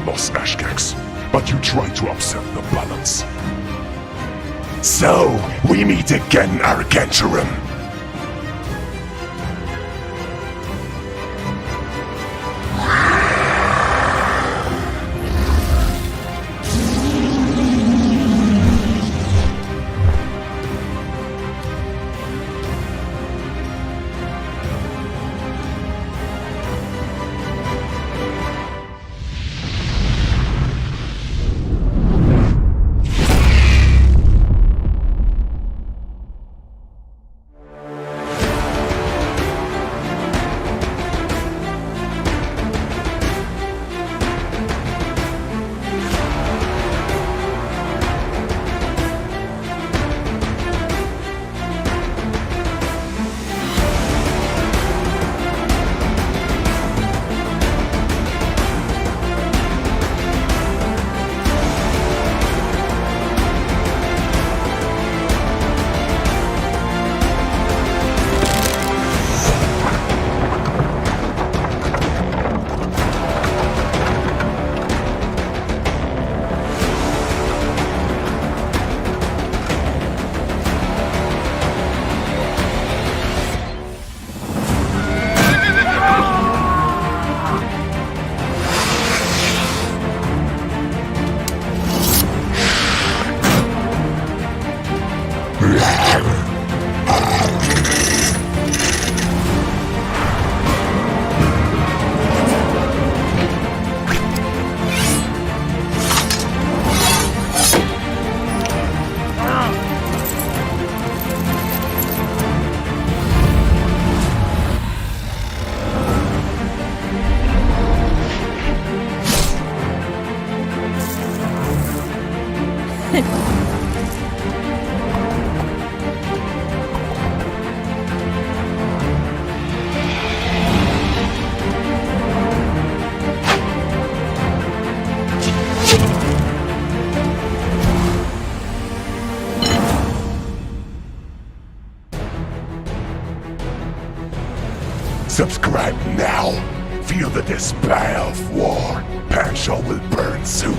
your loss, Ashkex, but you tried to upset the balance. So, we meet again, Argent Durum. Subscribe now. Feel the despair of war. Panshaw will burn soon.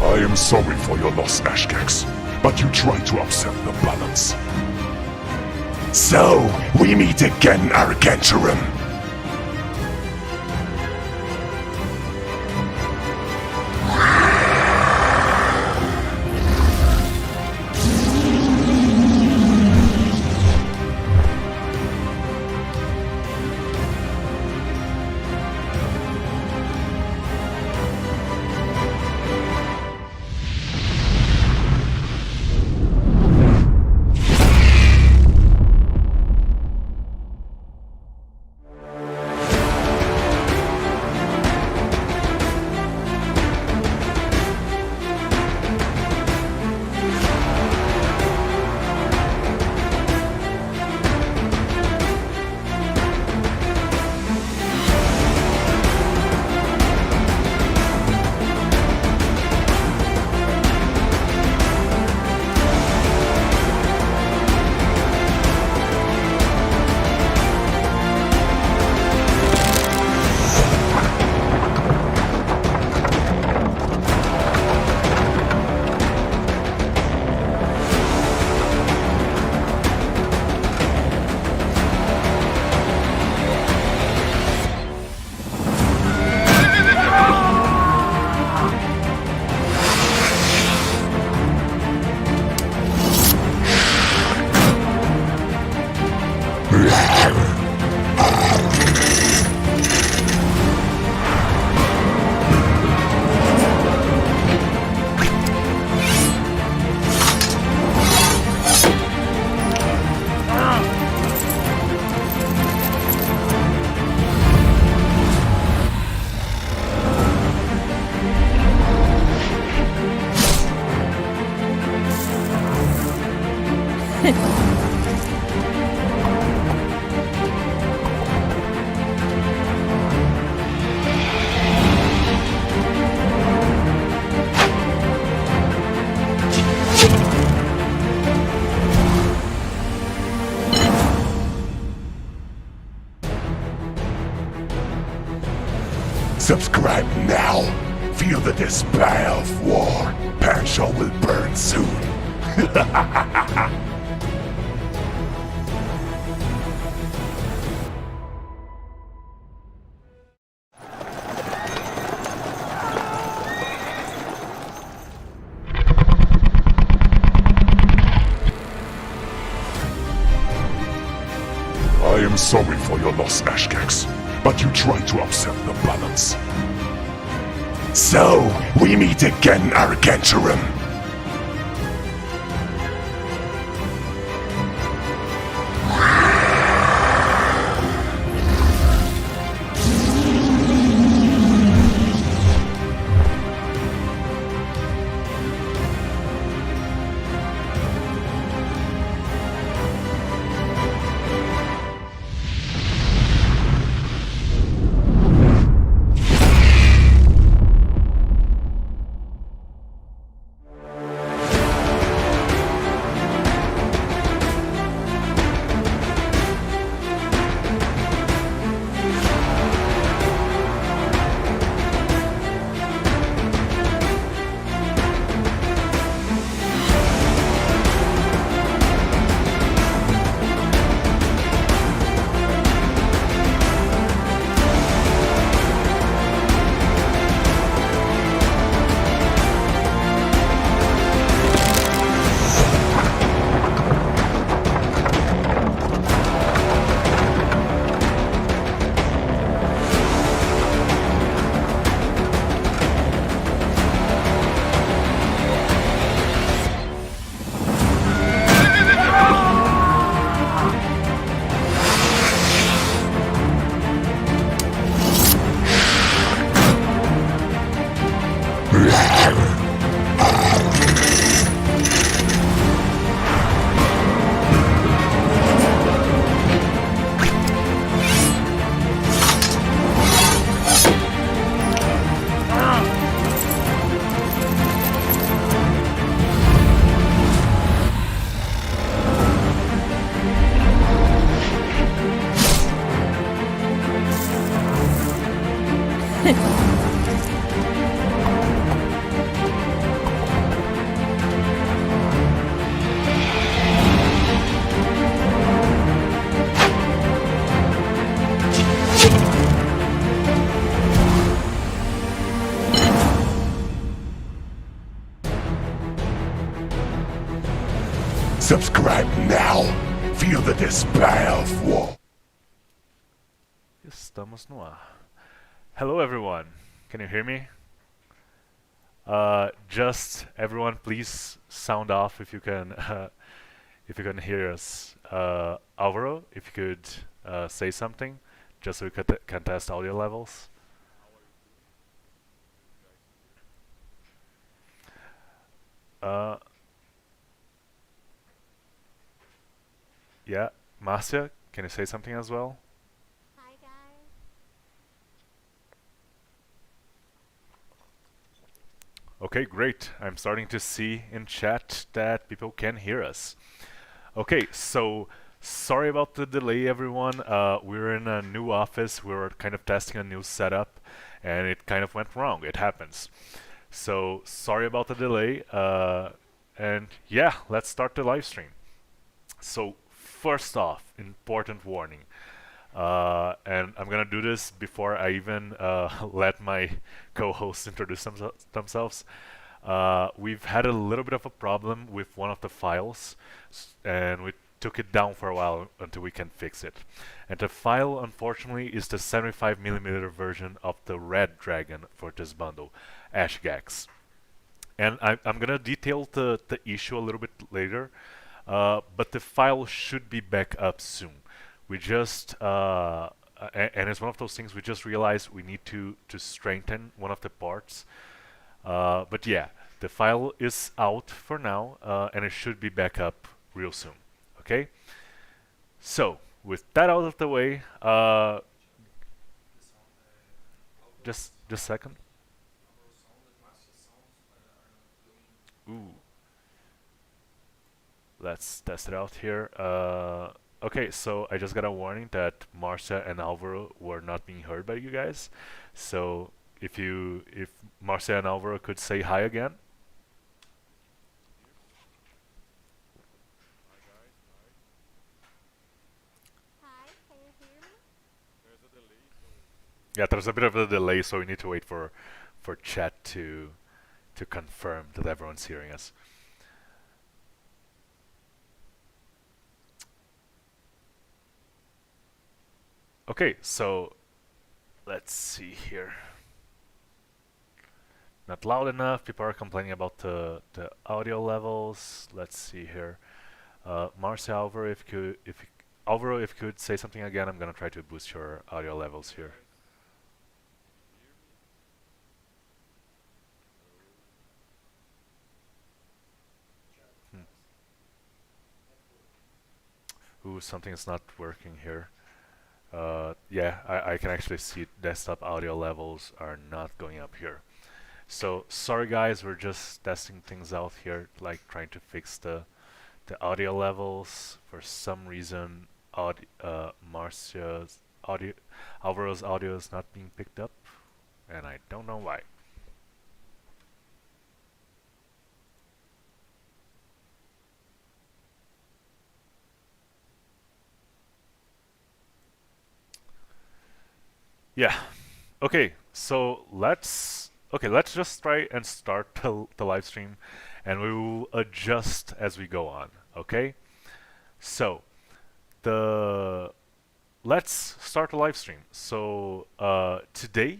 I am sorry for your loss, Ashkex, but you tried to upset the balance. So, we meet again, Argent Durum. Subscribe now. Feel the despair of war. Panshaw will burn soon. I am sorry for your loss, Ashkex, but you tried to upset the balance. So, we meet again, Argent Durum. Subscribe now. Feel the despair of war. Estamos no ar. Hello everyone. Can you hear me? Just everyone, please sound off if you can hear us. Álvaro, if you could say something, just so we can test audio levels. Yeah, Márcia, can you say something as well? Hi guys. Okay, great. I'm starting to see in chat that people can hear us. Okay, so sorry about the delay, everyone. We're in a new office. We're kind of testing a new setup, and it kind of went wrong. It happens. So sorry about the delay. And yeah, let's start the live stream. So first off, important warning. And I'm gonna do this before I even let my co-hosts introduce themselves. We've had a little bit of a problem with one of the files, and we took it down for a while until we can fix it. And the file, unfortunately, is the 75mm version of the red dragon for this bundle, Ajax. And I'm gonna detail the issue a little bit later, but the file should be back up soon. We just and it's one of those things we just realized we need to strengthen one of the parts. But yeah, the file is out for now, and it should be back up real soon. Okay. So with that out of the way, just a second. Ooh. Let's test it out here. Okay, so I just got a warning that Márcia and Álvaro were not being heard by you guys. So if Márcia and Álvaro could say hi again. Hi, can you hear me? Yeah, there's a bit of a delay, so we need to wait for chat to confirm that everyone's hearing us. Okay, so let's see here. Not loud enough. People are complaining about the audio levels. Let's see here. Márcia, Álvaro, Álvaro, if you could say something again, I'm gonna try to boost your audio levels here. Ooh, something's not working here. Yeah, I can actually see desktop audio levels are not going up here. So sorry guys, we're just testing things out here, like trying to fix the audio levels. For some reason, Márcia's audio, Álvaro's audio is not being picked up, and I don't know why. Yeah. Okay. So let's just try and start the live stream, and we will adjust as we go on. Okay. So let's start the live stream. So today,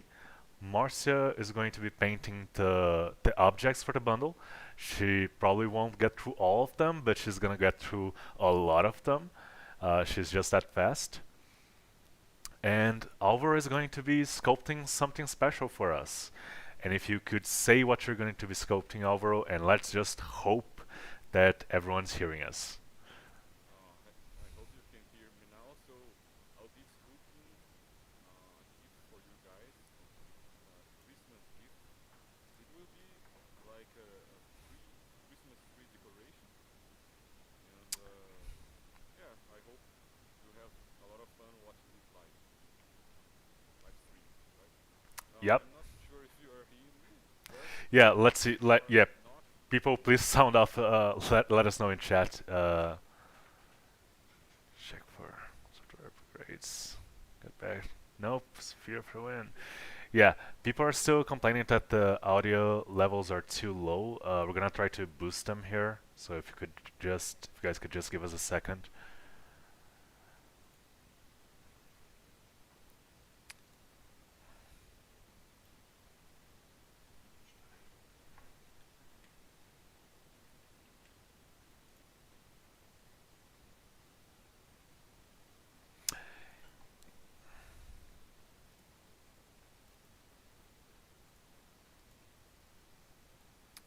Márcia is going to be painting the objects for the bundle. She probably won't get through all of them, but she's gonna get through a lot of them. She's just that fast. And Álvaro is going to be sculpting something special for us. And if you could say what you're going to be sculpting, Álvaro, and let's just hope that everyone's hearing us. I hope you can hear me now. So I'll be sculpting gift for you guys, Christmas gift. It will be like a Christmas tree decoration, and yeah, I hope you have a lot of fun watching this live stream, right? Yep. I'm not sure if you are hearing me. Yeah, let's see. Yeah, Not. people, please sound off. Let us know in chat. Check for software upgrades. Get back. Nope. Sphere for win. Yeah, people are still complaining that the audio levels are too low. We're gonna try to boost them here. So if you guys could just give us a second.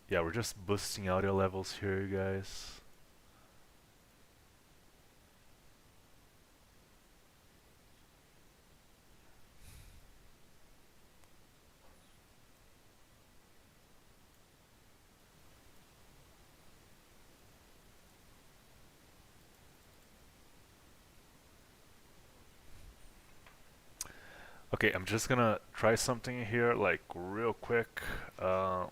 Yeah, we're just boosting audio levels here, you guys. Okay, I'm just gonna try something here, like real quick.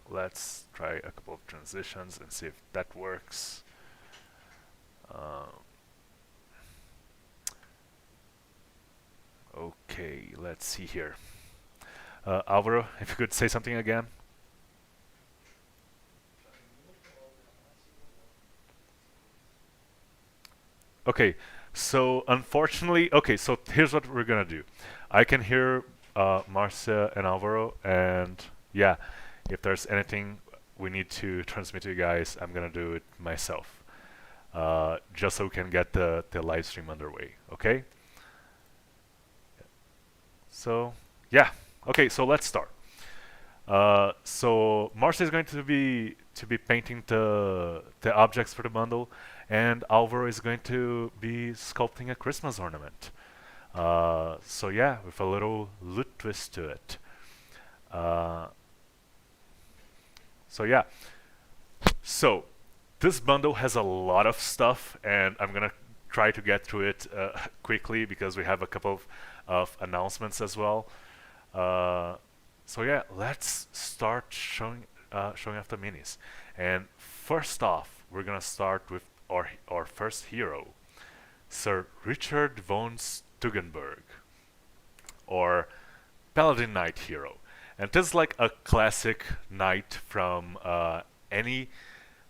Let's try a couple of transitions and see if that works. Okay, let's see here. Álvaro, if you could say something again. Okay, so unfortunately, okay, so here's what we're gonna do. I can hear Márcia and Álvaro, and yeah, if there's anything we need to transmit to you guys, I'm gonna do it myself, just so we can get the live stream underway. Okay. So yeah, okay, so let's start. So Márcia is going to be painting the objects for the bundle, and Álvaro is going to be sculpting a Christmas ornament. So yeah, with a little loot twist to it. So yeah, so this bundle has a lot of stuff, and I'm gonna try to get through it quickly because we have a couple of announcements as well. so yeah, let's start showing off the minis. And first off, we're gonna start with our first hero, Sir Richard von Steugenberg, or Paladin Knight hero. And this is like a classic knight any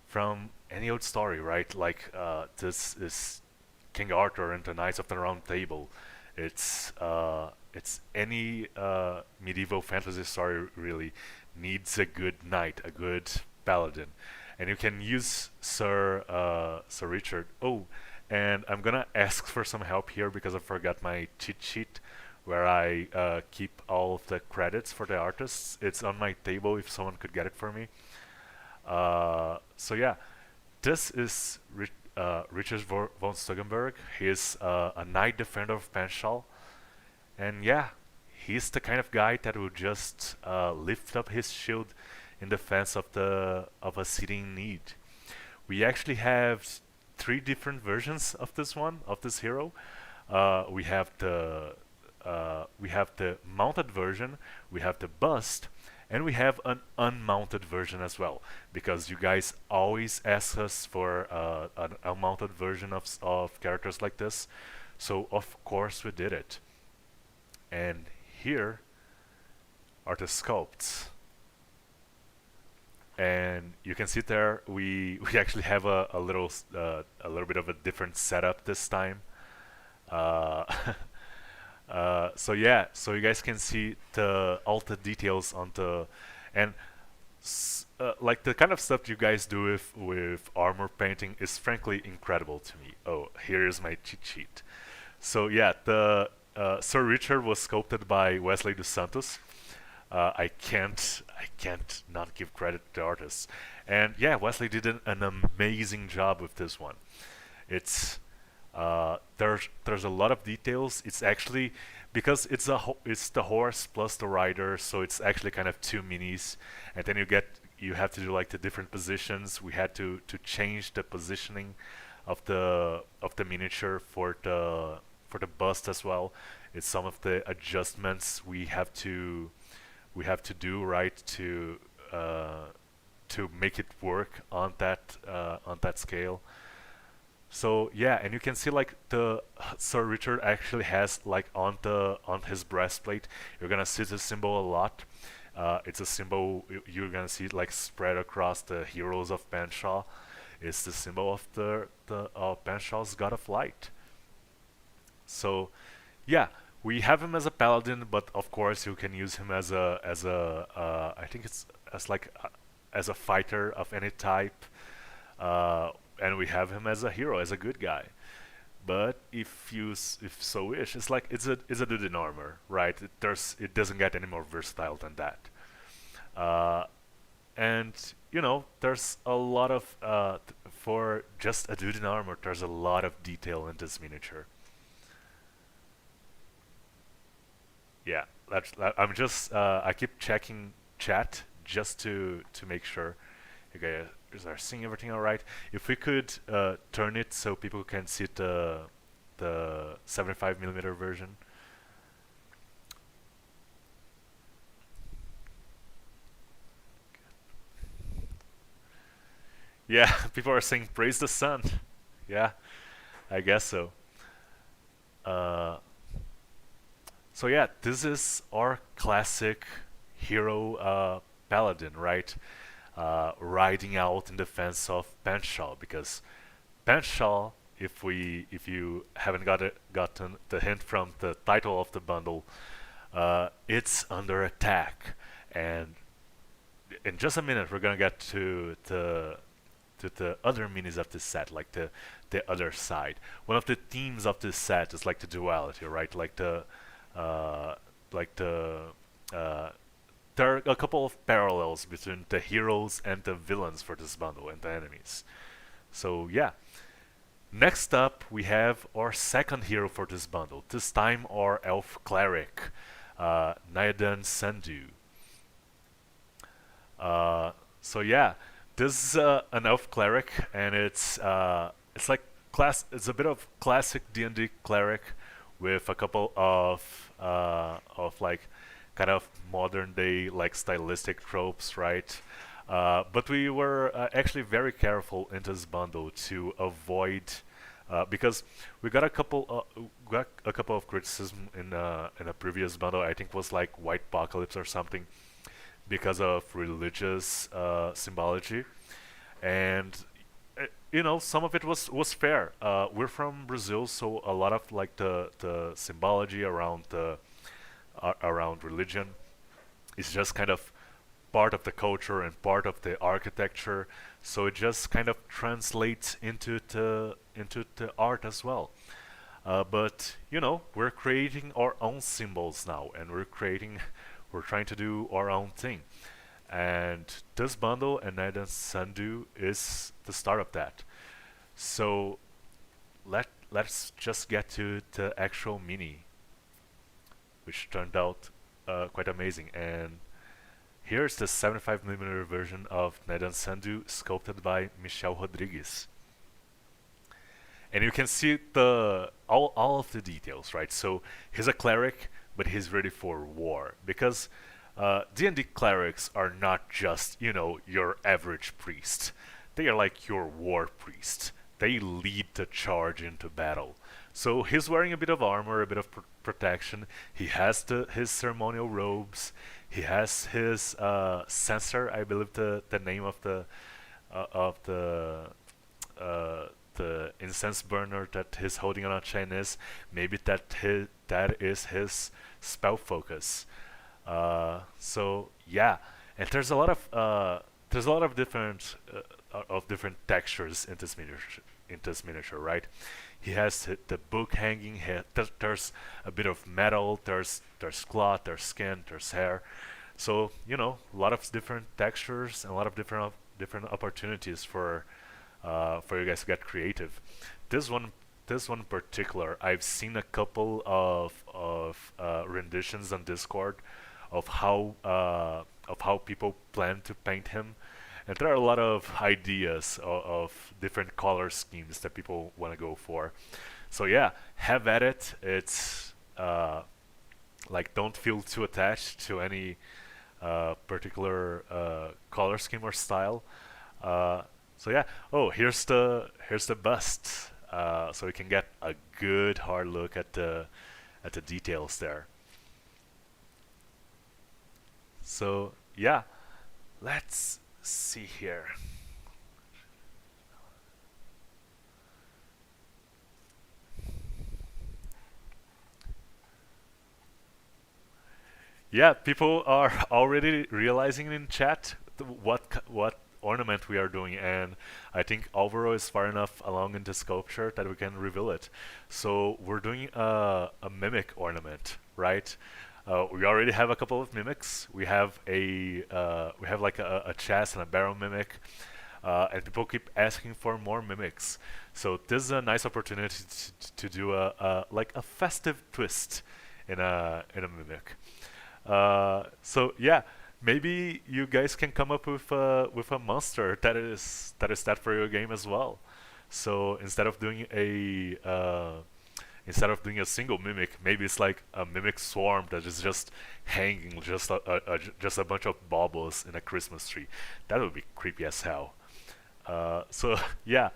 from any old story, right? Like this is King Arthur and the Knights of the Round Table. It's any medieval fantasy story really needs a good knight, a good paladin, and you can use Sir Richard. Oh, and I'm gonna ask for some help here because I forgot my cheat sheet where I keep all of the credits for the artists. It's on my table if someone could get it for me. So yeah, this is Richard von Steugenberg. He is a Knight Defender of Panshaw. And yeah, he's the kind of guy that will just lift up his shield in defense of a city in need. We actually have 3 different versions of this hero. We have the mounted version, we have the bust, and we have an unmounted version as well, because you guys always ask us for an unmounted version of characters like this. So of course we did it. And here are the sculpts. And you can see there we actually have a little bit of a different setup this time. So yeah, so you guys can see all the details on the and like the kind of stuff you guys do with armor painting is frankly incredible to me. Oh, here is my cheat sheet. So yeah, the Sir Richard was sculpted by Wesley dos Santos. I can't not give credit to the artists. And yeah, Wesley did an amazing job with this one. It's there's a lot of details. It's actually because it's the horse plus the rider, so it's actually kind of 2 minis, and then you have to do like the different positions. We had to change the positioning of the miniature for the bust as well. It's some of the adjustments we have to do right to make it work on that scale. So yeah, and you can see like the Sir Richard actually has like on his breastplate, you're gonna see the symbol a lot. It's a symbol you're gonna see like spread across the heroes of Benshaw. It's the symbol of the Benshaw's God of Light. So yeah, we have him as a paladin, but of course you can use him as a I think it's as a fighter of any type. And we have him as a hero, as a good guy. But if so wish, it's a dude in armor, right? It doesn't get any more versatile than that. And you know, there's a lot of for just a dude in armor. There's a lot of detail in this miniature. Yeah, I'm just I keep checking chat just to make sure you guys are seeing everything all right. If we could turn it so people can see the 75mm version. Yeah, people are saying praise the sun. Yeah, I guess so. So yeah, this is our classic hero paladin, right? Riding out in defense of Panshaw, because Panshaw, if you haven't gotten the hint from the title of the bundle, it's under attack. And in just a minute, we're gonna get to the other minis of this set, like the other side. One of the themes of this set is like the duality, right? There are a couple of parallels between the heroes and the villains for this bundle and the enemies. So yeah. Next up, we have our second hero for this bundle. This time, our elf cleric, Naidan Sandu. So yeah, this is an elf cleric, and it's like it's a bit of classic D&D cleric with a couple of like kind of modern day like stylistic tropes, right? But we were actually very careful in this bundle to avoid because we got a couple of criticism in a previous bundle. I think was like White Apocalypse or something because of religious symbology, and you know, some of it was fair. We're from Brazil, so a lot of like the symbology around the around religion is just kind of part of the culture and part of the architecture. So it just kind of translates into the art as well. But you know, we're creating our own symbols now, and we're trying to do our own thing. And this bundle and Night and Sundew is the start of that. So let's just get to the actual mini, which turned out quite amazing. And here's the 75mm version of Night and Sundew, sculpted by Michel Rodrigues. And you can see all of the details, right? So he's a cleric, but he's ready for war, because D&D clerics are not just, you know, your average priest. They are like your war priest. They lead the charge into battle. So he's wearing a bit of armor, a bit of protection. He has his ceremonial robes. He has his censer, I believe the name of the incense burner that he's holding on a chain is. Maybe that is his spell focus. So yeah, and there's a lot of different textures in this miniature, right? He has the book hanging. There's a bit of metal. There's cloth. There's skin. There's hair. So you know, a lot of different textures and a lot of different opportunities for you guys to get creative. This one in particular, I've seen a couple of renditions on Discord of how people plan to paint him, and there are a lot of ideas of different color schemes that people want to go for. So yeah, have at it. It's like, don't feel too attached to any particular color scheme or style. So yeah. Oh, here's the bust. So we can get a good hard look at the details there. So yeah, let's see here. Yeah, people are already realizing in chat what ornament we are doing, and I think Álvaro is far enough along in the sculpture that we can reveal it. So we're doing a mimic ornament, right? We already have a couple of mimics. We have like a chest and a barrel mimic, and people keep asking for more mimics. So this is a nice opportunity to do like a festive twist in a mimic. So yeah, maybe you guys can come up with a monster that is that for your game as well. So instead of doing a single mimic, maybe it's like a mimic swarm that is just hanging, just a bunch of baubles in a Christmas tree. That would be creepy as hell. So yeah.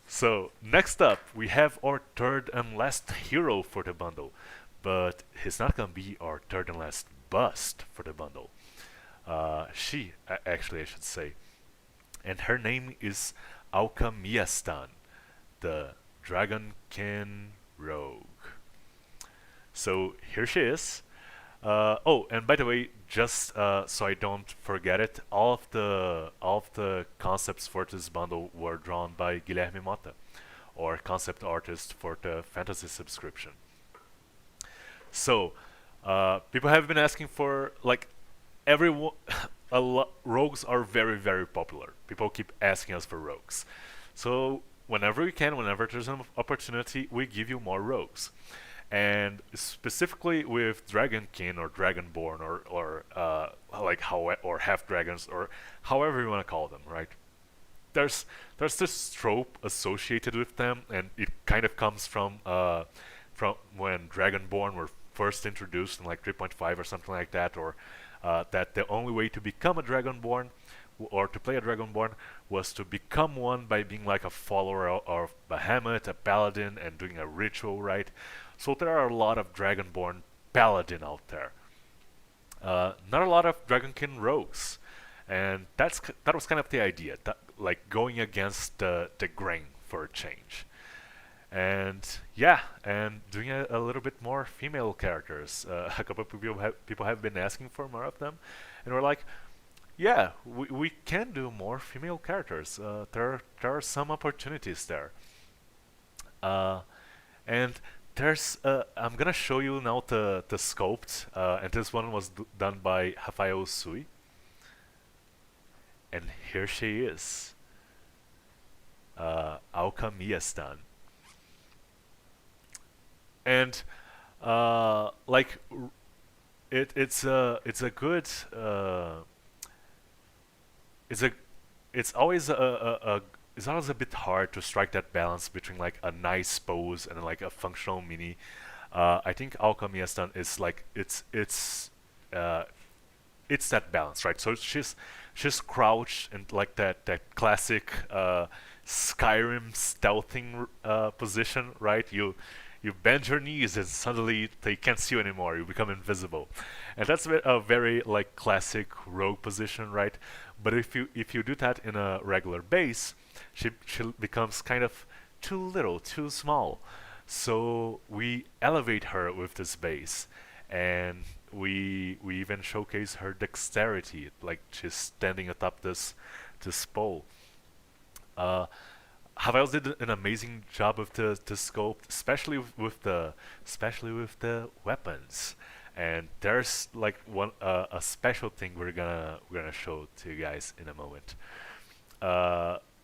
So next up, we have our third and last hero for the bundle, but he's not gonna be our third and last bust for the bundle. Actually, I should say, and her name is Alchemiastan, the Dragonkin Rogue. So here she is. Oh, and by the way, just so I don't forget it, all of the concepts for this bundle were drawn by Guilherme Mota, or concept artist for the fantasy subscription. So people have been asking for, like, everyone. Rogues are very, very popular. People keep asking us for rogues. So whenever we can, whenever there's an opportunity, we give you more rogues. And specifically with Dragonkin or Dragonborn or half dragons, or however you want to call them, right? There's this trope associated with them, and it kind of comes from when Dragonborn were first introduced in like 3.5 or something like that, or that the only way to become a Dragonborn or to play a Dragonborn was to become one by being like a follower of Bahamut, a Paladin, and doing a ritual, right? So there are a lot of Dragonborn Paladin out there. Not a lot of Dragonkin Rogues, and that was kind of the idea, like going against the grain for a change. And yeah, and doing a little bit more female characters. A couple of people have been asking for more of them, and we're like, yeah, we can do more female characters. There are some opportunities there. And there's I'm gonna show you now the Sculpt, and this one was done by Rafael Sui. And here she is, Alchemiastan. And like it's a good it's always it's always a bit hard to strike that balance between like a nice pose and like a functional mini. I think Alchemiastan is like it's that balance, right? So she's crouched in like that classic Skyrim stealthing position, right? You bend your knees and suddenly they can't see you anymore. You become invisible, and that's a very like classic rogue position, right? But if you do that in a regular base, she becomes kind of too little, too small. So we elevate her with this base, and we even showcase her dexterity, like she's standing atop this pole. Havel did an amazing job with the sculpt, especially with the weapons. And there's like a special thing we're gonna show to you guys in a moment.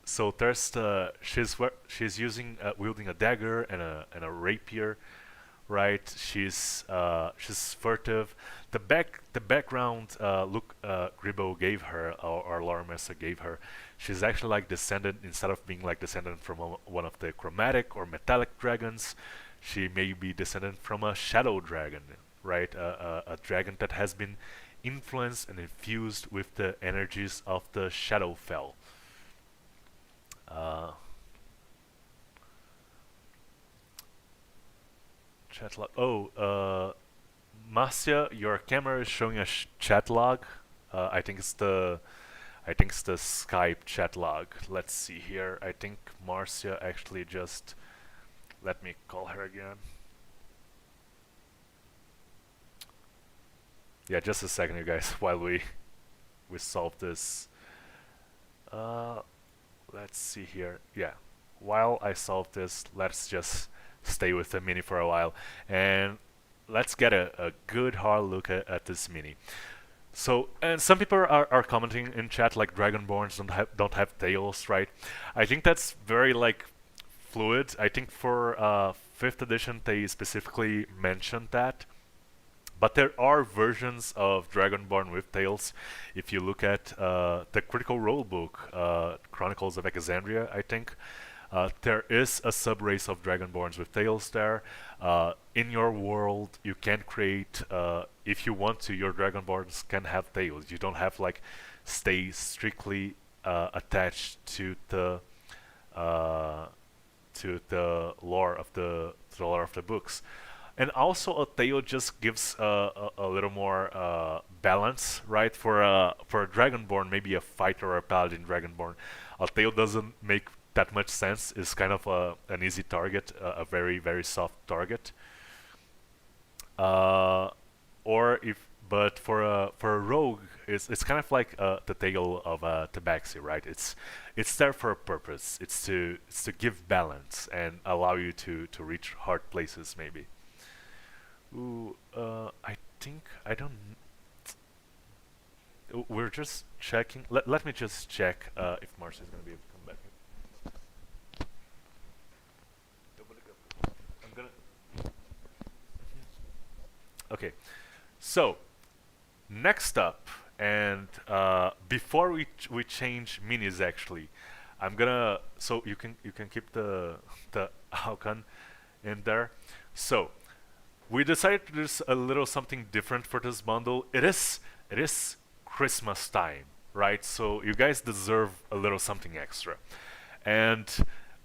So there's she's using wielding a dagger and a rapier, right? She's furtive. The background look Gribbo gave her, or Lore Master gave her. She's actually like descended, instead of being like descendant from one of the chromatic or metallic dragons, she may be descendant from a shadow dragon, right? A dragon that has been influenced and infused with the energies of the Shadowfell. Chat log. Oh, Márcia, your camera is showing a chat log. I think it's the Skype chat log. Let's see here. I think Márcia actually just let me call her again. Yeah, just a second, you guys, while we solve this. Let's see here. Yeah, while I solve this, let's just stay with the mini for a while, and let's get a good hard look at this mini. So, and some people are commenting in chat like Dragonborns don't have tails, right? I think that's very like fluid. I think for 5th edition they specifically mentioned that. But there are versions of Dragonborn with tails. If you look at the Critical Role book, Chronicles of Exandria, I think, there is a sub-race of Dragonborns with tails there. In your world, you can create, if you want to, your Dragonborns can have tails. You don't have like stay strictly attached to the lore of the books. And also a tail just gives a little more balance, right? For a Dragonborn, maybe a fighter or a paladin Dragonborn, a tail doesn't make that much sense. It's kind of an easy target, a very, very soft target. But for a rogue, it's kind of like the tail of a tabaxi, right? It's there for a purpose. It's to give balance and allow you to reach hard places, maybe. Ooh, I think I don't. We're just checking. Let me just check if Márcia is gonna be able to come back. I'm gonna. Okay, so next up, and before we change minis, actually, I'm gonna. So you can keep the Alcan in there. So we decided to do a little something different for this bundle. It is Christmas time, right? So you guys deserve a little something extra. And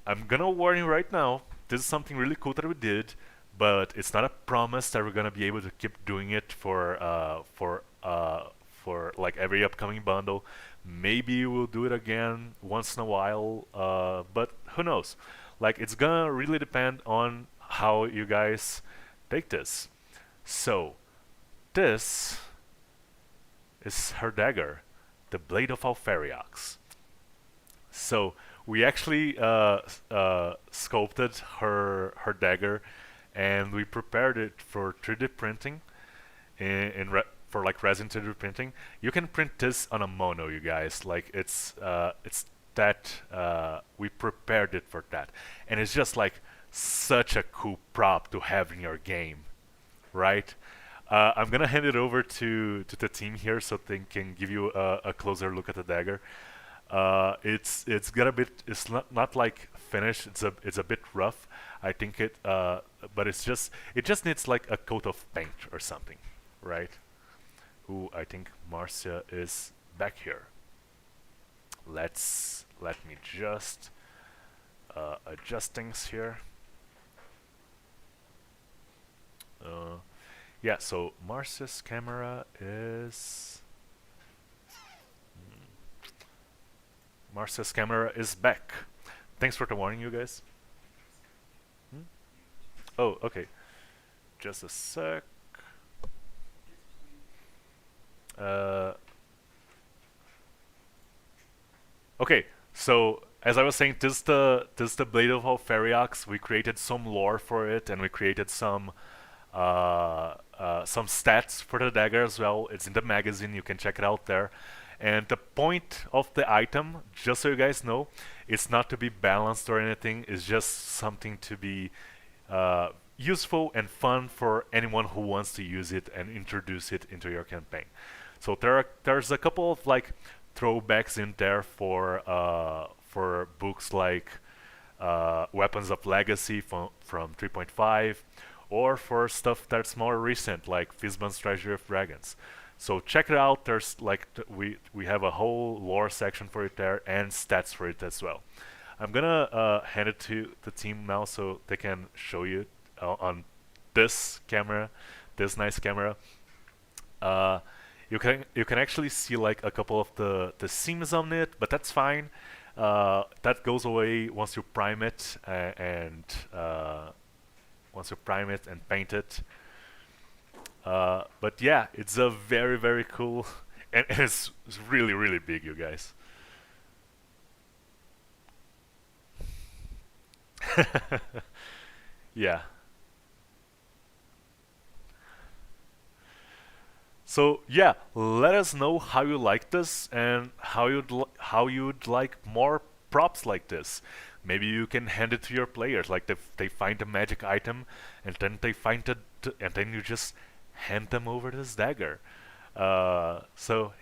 I'm gonna warn you right now, this is something really cool that we did, but it's not a promise that we're gonna be able to keep doing it for like every upcoming bundle. Maybe we'll do it again once in a while, but who knows? Like, it's gonna really depend on how you guys take this. So this is her dagger, the Blade of Alfariax. So we actually sculpted her dagger, and we prepared it for 3D printing for like resin 3D printing. You can print this on a mono, you guys. Like, it's that we prepared it for that, and it's just like such a cool prop to have in your game, right? I'm gonna hand it over to the team here so they can give you a closer look at the dagger. It's got a bit. It's not like finished. It's a bit rough. I think but it just needs like a coat of paint or something, right? Ooh, I think Márcia is back here. Let me just adjust things here. Yeah, so Márcia's camera is Márcia's camera is back. Thanks for the warning, you guys. Oh, okay. Just a sec. Okay, so as I was saying, this is the Blade of Alfariax. We created some lore for it, and we created some stats for the dagger as well. It's in the magazine. You can check it out there. And the point of the item, just so you guys know, it's not to be balanced or anything. It's just something to be useful and fun for anyone who wants to use it and introduce it into your campaign. So there's a couple of like throwbacks in there for books like Weapons of Legacy from 3.5, or for stuff that's more recent like Fizban's Treasury of Dragons. So check it out. There's like we have a whole lore section for it there and stats for it as well. I'm gonna hand it to the team now so they can show you on this camera, this nice camera. You can actually see like a couple of the seams on it, but that's fine. That goes away once you prime it and paint it. But yeah, it's a very cool, and it's really big, you guys. Yeah. So yeah, let us know how you like this and how you'd like more props like this. Maybe you can hand it to your players, like they find a magic item, and then and then you just hand them over this dagger. So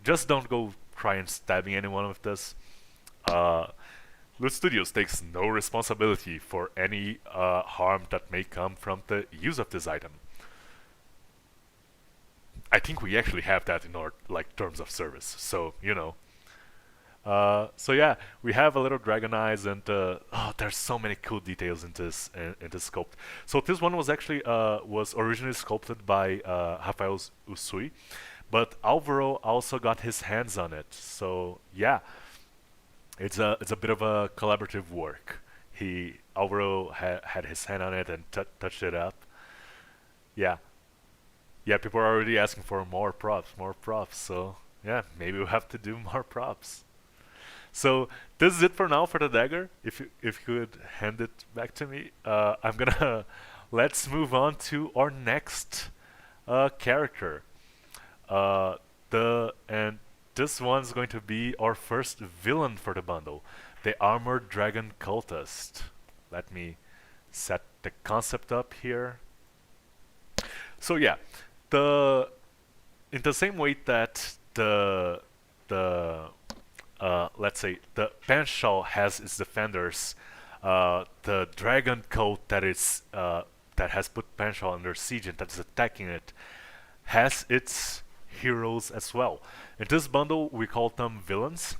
just don't go try and stabbing anyone with this. Loot Studios takes no responsibility for any harm that may come from the use of this item. I think we actually have that in our like terms of service. So so yeah, we have a little dragon eyes, and there's so many cool details in this sculpt. So this one was actually was originally sculpted by Rafael Usui, but Álvaro also got his hands on it. So yeah, it's a bit of a collaborative work. Álvaro had his hand on it and touched it up. Yeah. Yeah, people are already asking for more props. So yeah, maybe we'll have to do more props. So this is it for now for the dagger. If you could hand it back to me, I'm gonna let's move on to our next character. And this one's going to be our first villain for the bundle, the Armored Dragon Cultist. Let me set the concept up here. So yeah, in the same way that let's say the Panshaw has its defenders, the dragon cult that is that has put Panshaw under siege and that is attacking it has its heroes as well. In this bundle we call them villains,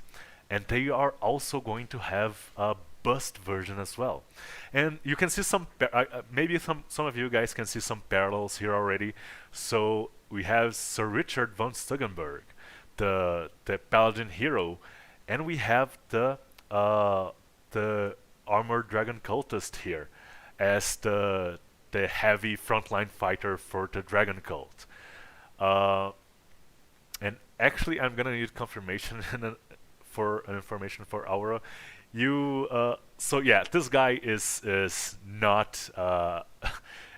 and they are also going to have a bust version as well. And you can see some maybe some of you guys can see some parallels here already. So we have Sir Richard von Steugenberg, the Paladin hero, and we have the Armored Dragon Cultist here as the heavy frontline fighter for the Dragon Cult. And actually, I'm gonna need confirmation for information for Aura. So yeah, this guy is not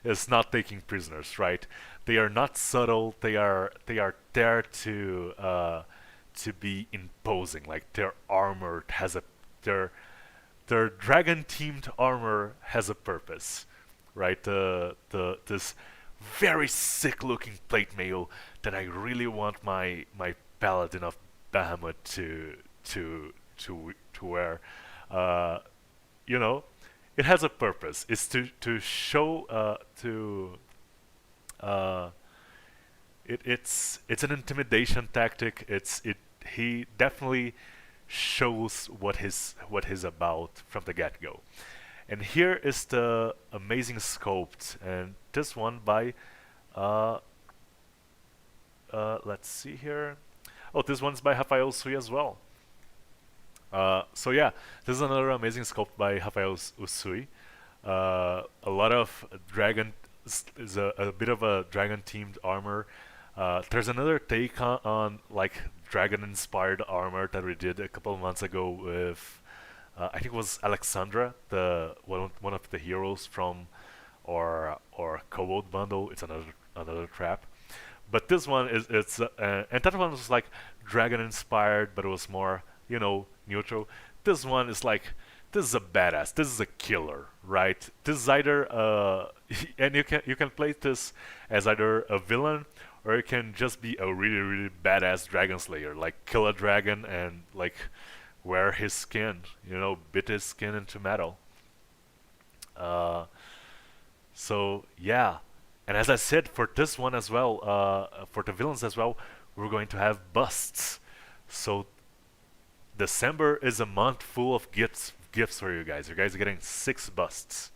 is not taking prisoners, right? They are not subtle. They are there to be imposing. Like their armor has their dragon themed armor has a purpose, right? This very sick looking plate mail that I really want my Paladin of Bahamut to wear. You know, it has a purpose. It's to show it's an intimidation tactic. He definitely shows what he's about from the get-go. And here is the amazing Sculpt, and this one by let's see here. Oh, this one's by Rafael Usui as well. So yeah, this is another amazing sculpt by Rafael Usui. A lot of dragon is a bit of a dragon themed armor. There's another take on like dragon inspired armor that we did a couple of months ago with I think it was Alexandra, the one of the heroes from or Kobold bundle. It's another trap. But this one is and that one was like dragon inspired, but it was more, you know, neutral. This one is like, this is a badass. This is a killer, right? This is either and you can play this as either a villain or it can just be a really badass dragon slayer, like kill a dragon and like wear his skin, you know, bit his skin into metal. So yeah, and as I said, for this one as well, for the villains as well, we're going to have busts. So December is a month full of gifts for you guys. You guys are getting 6 busts.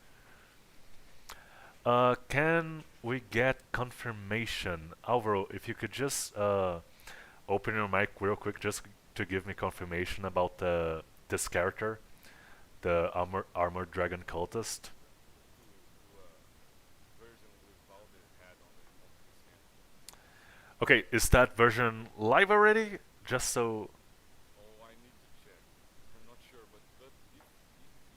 Can we get confirmation? Álvaro, if you could just open your mic real quick just to give me confirmation about this character, the armored dragon cultist. Okay, is that version live already? Just so. Oh, I need to check. I'm not sure, but if it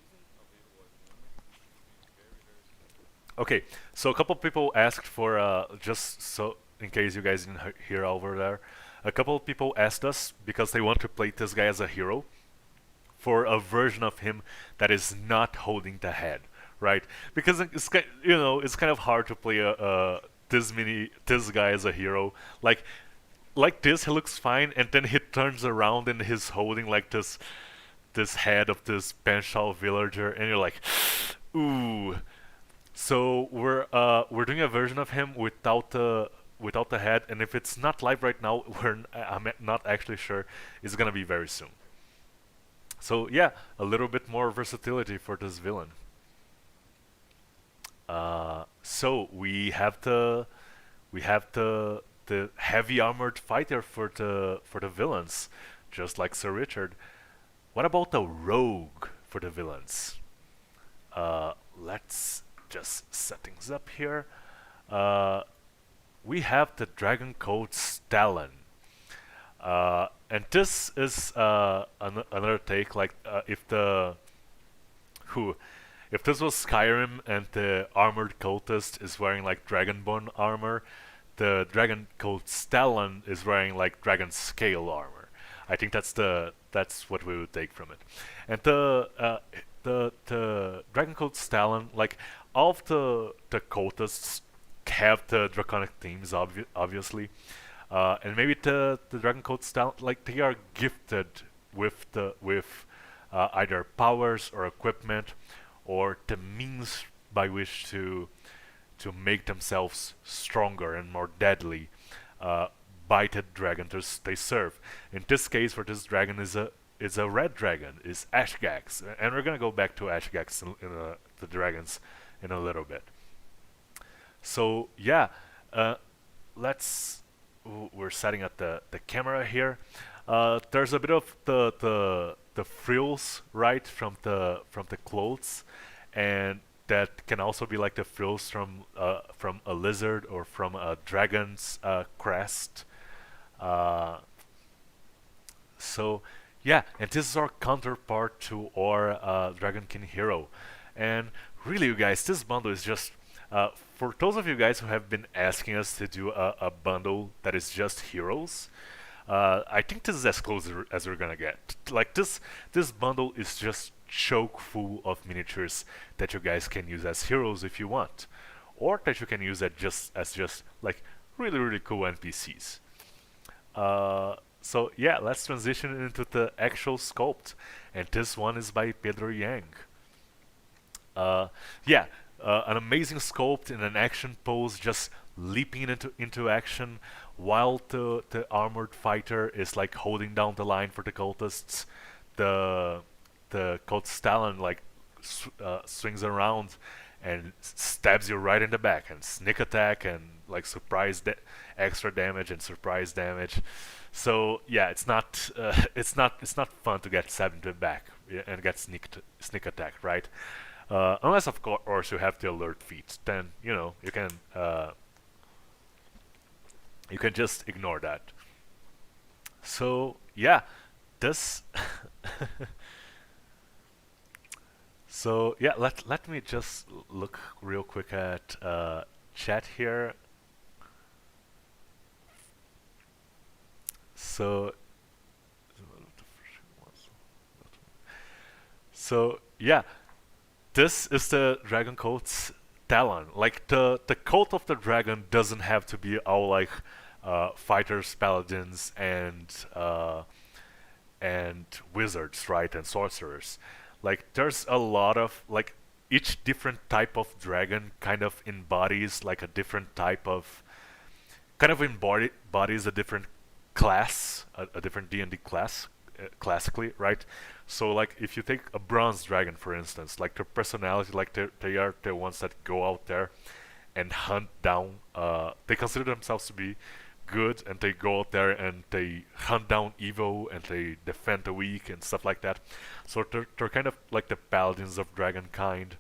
isn't available at the moment, it should be very soon. Okay, so a couple people asked for just so in case you guys didn't hear over there, a couple of people asked us because they want to play this guy as a hero for a version of him that is not holding the head, right? Because it's it's kind of hard to play this guy as a hero. Like this, he looks fine, and then he turns around and he's holding like this head of this Panshaw villager, and you're like, ooh. So we're doing a version of him without the head, and if it's not live right now, I'm not actually sure. It's gonna be very soon. So yeah, a little bit more versatility for this villain. So we have the heavy armored fighter for the villains, just like Sir Richard. What about the rogue for the villains? Let's just set things up here. We have the Dragon Code Stalin. And this is another take, like if this was Skyrim and the armored cultist is wearing like Dragonborn armor, the Dragon Code Stalin is wearing like Dragon Scale armor. I think that's what we would take from it. And the Dragon Code Stalin, like all of the cultists have the draconic themes, obviously. And maybe the Dragon Code Stalin, like they are gifted with either powers or equipment or the means by which to to make themselves stronger and more deadly by the dragon they serve. In this case, for this dragon is a red dragon, is Ajax, and we're gonna go back to Ajax in the dragons in a little bit. So yeah, we're setting up the camera here. There's a bit of the frills, right, from the clothes, and that can also be like the frills from a lizard or from a dragon's crest. So yeah, and this is our counterpart to our Dragonkin hero. And really, you guys, this bundle is just for those of you guys who have been asking us to do a bundle that is just heroes. I think this is as close as we're gonna get. Like this bundle is just choke full of miniatures that you guys can use as heroes if you want, or that you can use as just like really cool NPCs. So yeah, let's transition into the actual sculpt, and this one is by Pedro Yang. Yeah, an amazing sculpt in an action pose, just leaping into action while the armored fighter is like holding down the line for the cultists. The cultist talon like swings around and stabs you right in the back, and sneak attack and like extra damage and surprise damage. So yeah, it's not fun to get stabbed in the back and get sneak attacked, right? Unless of course you have the alert feat, then you know you can just ignore that. So yeah, this. So yeah, let me just look real quick at chat here. So yeah, this is the dragon coat's talon. Like the coat of the dragon doesn't have to be all like fighters, paladins, and wizards, right, and sorcerers. Like there's a lot of like each different type of dragon kind of embodies like a different type of embodies a different class, a different D&D class, classically, right? So like if you take a bronze dragon, for instance, like their personality, like they are the ones that go out there and hunt down, they consider themselves to be good, and they go out there and they hunt down evil and they defend the weak and stuff like that. So they're kind of like the paladins of dragonkind.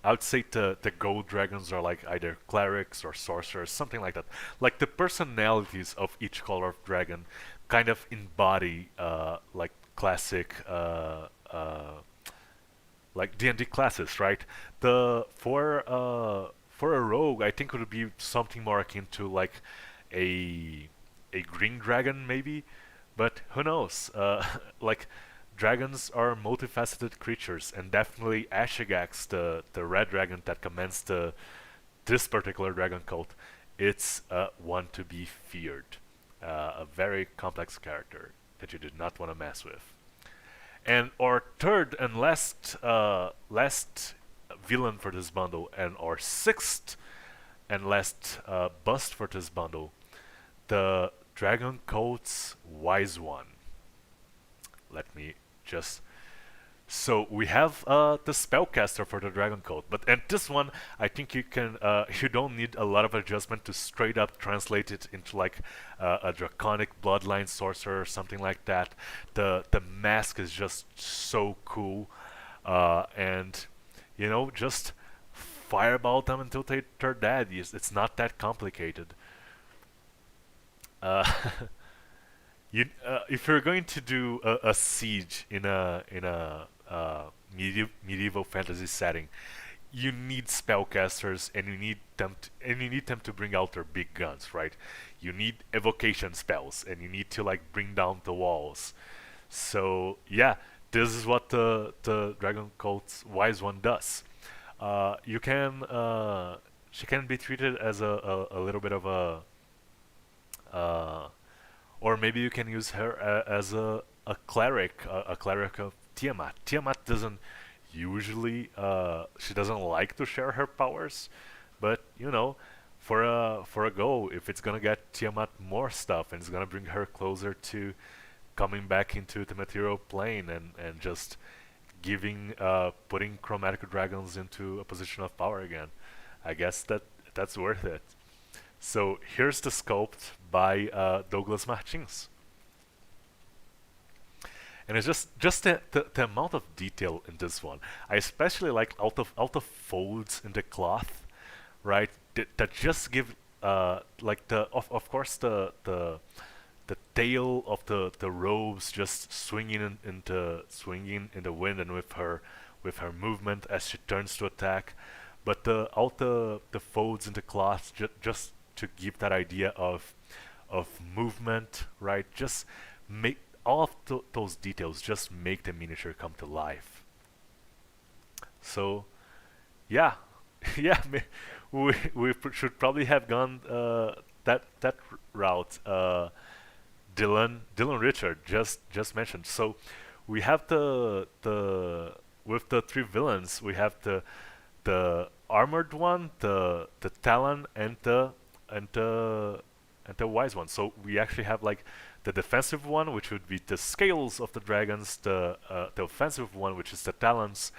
I would say the gold dragons are like either clerics or sorcerers, something like that. Like the personalities of each color of dragon kind of embody like classic like D&D classes, right? For a rogue, I think it would be something more akin to like a green dragon maybe, but who knows? Like dragons are multifaceted creatures, and definitely Ajax, the red dragon that commands this particular dragon cult, it's one to be feared. A very complex character that you did not want to mess with. And our third and last villain for this bundle, and our sixth and last bust for this bundle, the Dragon Cult's Wise One. Let me just... So we have the spellcaster for the Dragon Cult, and this one I think you don't need a lot of adjustment to straight up translate it into like a draconic bloodline sorcerer or something like that. The mask is just so cool, and you know, just fireball them until they're dead. It's not that complicated. If you're going to do a siege in a medieval fantasy setting, you need spellcasters, and you need them to bring out their big guns, right? You need evocation spells, and you need to like bring down the walls. So yeah, this is what the Dragon Cult's Wise One does. She can be treated as a little bit of a or maybe you can use her as a cleric, a cleric of Tiamat. Tiamat doesn't usually she doesn't like to share her powers, but you know, for a go, if it's gonna get Tiamat more stuff and it's gonna bring her closer to coming back into the material plane and just giving putting chromatic dragons into a position of power again, I guess that's worth it. So here's the sculpt by Douglas Martins. And it's just the amount of detail in this one. I especially like all the folds in the cloth, right? That just give like the of course the tail of the robes just swinging swinging in the wind and with her movement as she turns to attack, but all the folds in the cloth just to give that idea of movement, right? Just make all of those details just make the miniature come to life. So, yeah, yeah, we should probably have gone that route. Dylan Richard just mentioned. So, we have the with the three villains, we have the armored one, the Talon, and the wise one. So we actually have like the defensive one, which would be the scales of the dragons, the offensive one, which is the talons,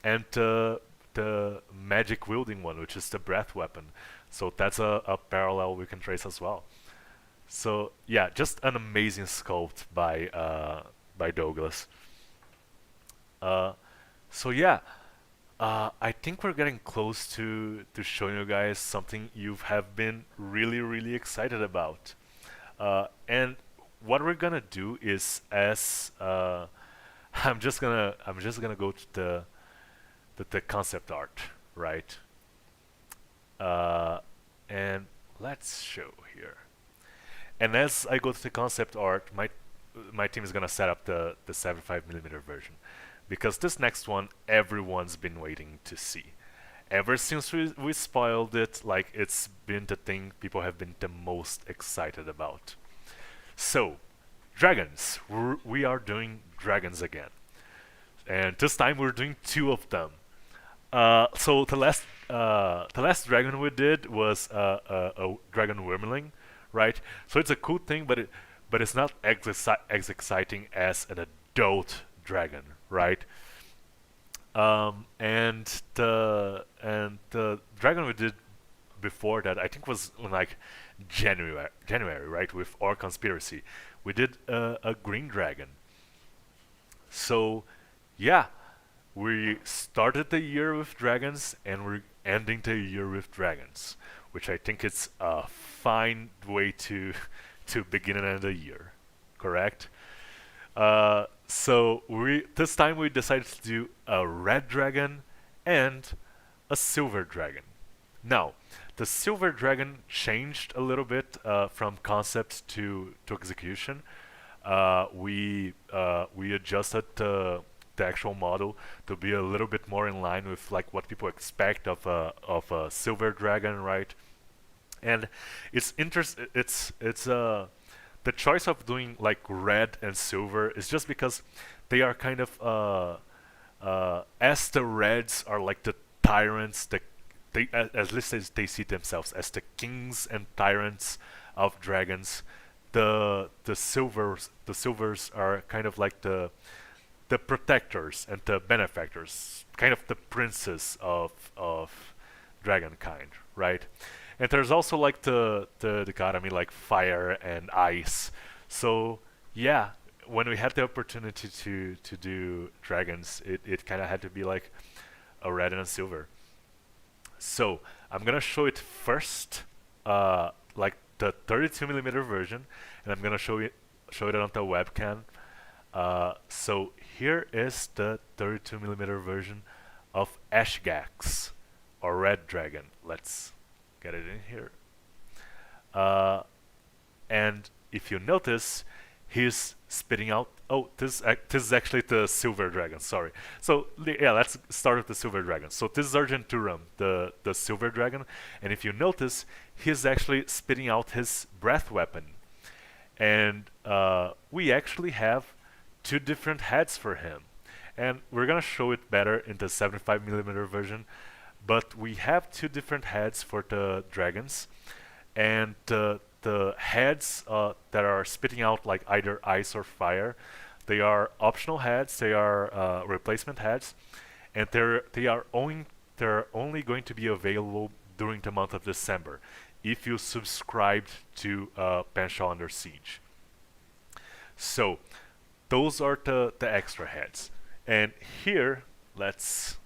and the magic wielding one, which is the breath weapon. So that's a parallel we can trace as well. So yeah, just an amazing sculpt by Douglas. So yeah, I think we're getting close to showing you guys something you have been really excited about. And what we're gonna do is, as I'm just gonna go to the concept art, right? And let's show here. And as I go to the concept art, my team is gonna set up the 75mm version, because this next one everyone's been waiting to see. Ever since we spoiled it, like it's been the thing people have been the most excited about. So, dragons. We are doing dragons again, and this time we're doing 2 of them. So the last dragon we did was a dragon wormling, right? So it's a cool thing, but it's not as exciting as an adult dragon, right? And the dragon we did before that, I think, was in like January, right? With our conspiracy, we did a green dragon. So yeah, we started the year with dragons and we're ending the year with dragons, which I think it's a fine way to begin and end the year, correct? So this time we decided to do a red dragon and a silver dragon. Now, the silver dragon changed a little bit from concept to execution. We adjusted the actual model to be a little bit more in line with like what people expect of a silver dragon, right? And it's the choice of doing like red and silver is just because they are kind of as the reds are like the tyrants, they at least as they see themselves as the kings and tyrants of dragons. The silvers are kind of like the protectors and the benefactors, kind of the princes of dragonkind, right? And there's also like the dichotomy like fire and ice. So yeah, when we had the opportunity to do dragons, it kind of had to be like a red and a silver. So I'm gonna show it first, like the 32mm version, and I'm gonna show it on the webcam. So here is the 32mm version of Ajax, or Red Dragon. Let's get it in here. And if you notice, he's spitting out. Oh, this is actually the silver dragon. Sorry. So yeah, let's start with the silver dragon. So this is Argent Durum, the silver dragon, and if you notice, he's actually spitting out his breath weapon, and we actually have 2 different heads for him, and we're gonna show it better in the 75mm version. But we have two different heads for the dragons, and the heads that are spitting out like either ice or fire, they are optional heads. They are replacement heads, and they're only going to be available during the month of December if you subscribed to Panshaw Under Siege. So those are the extra heads, and here let's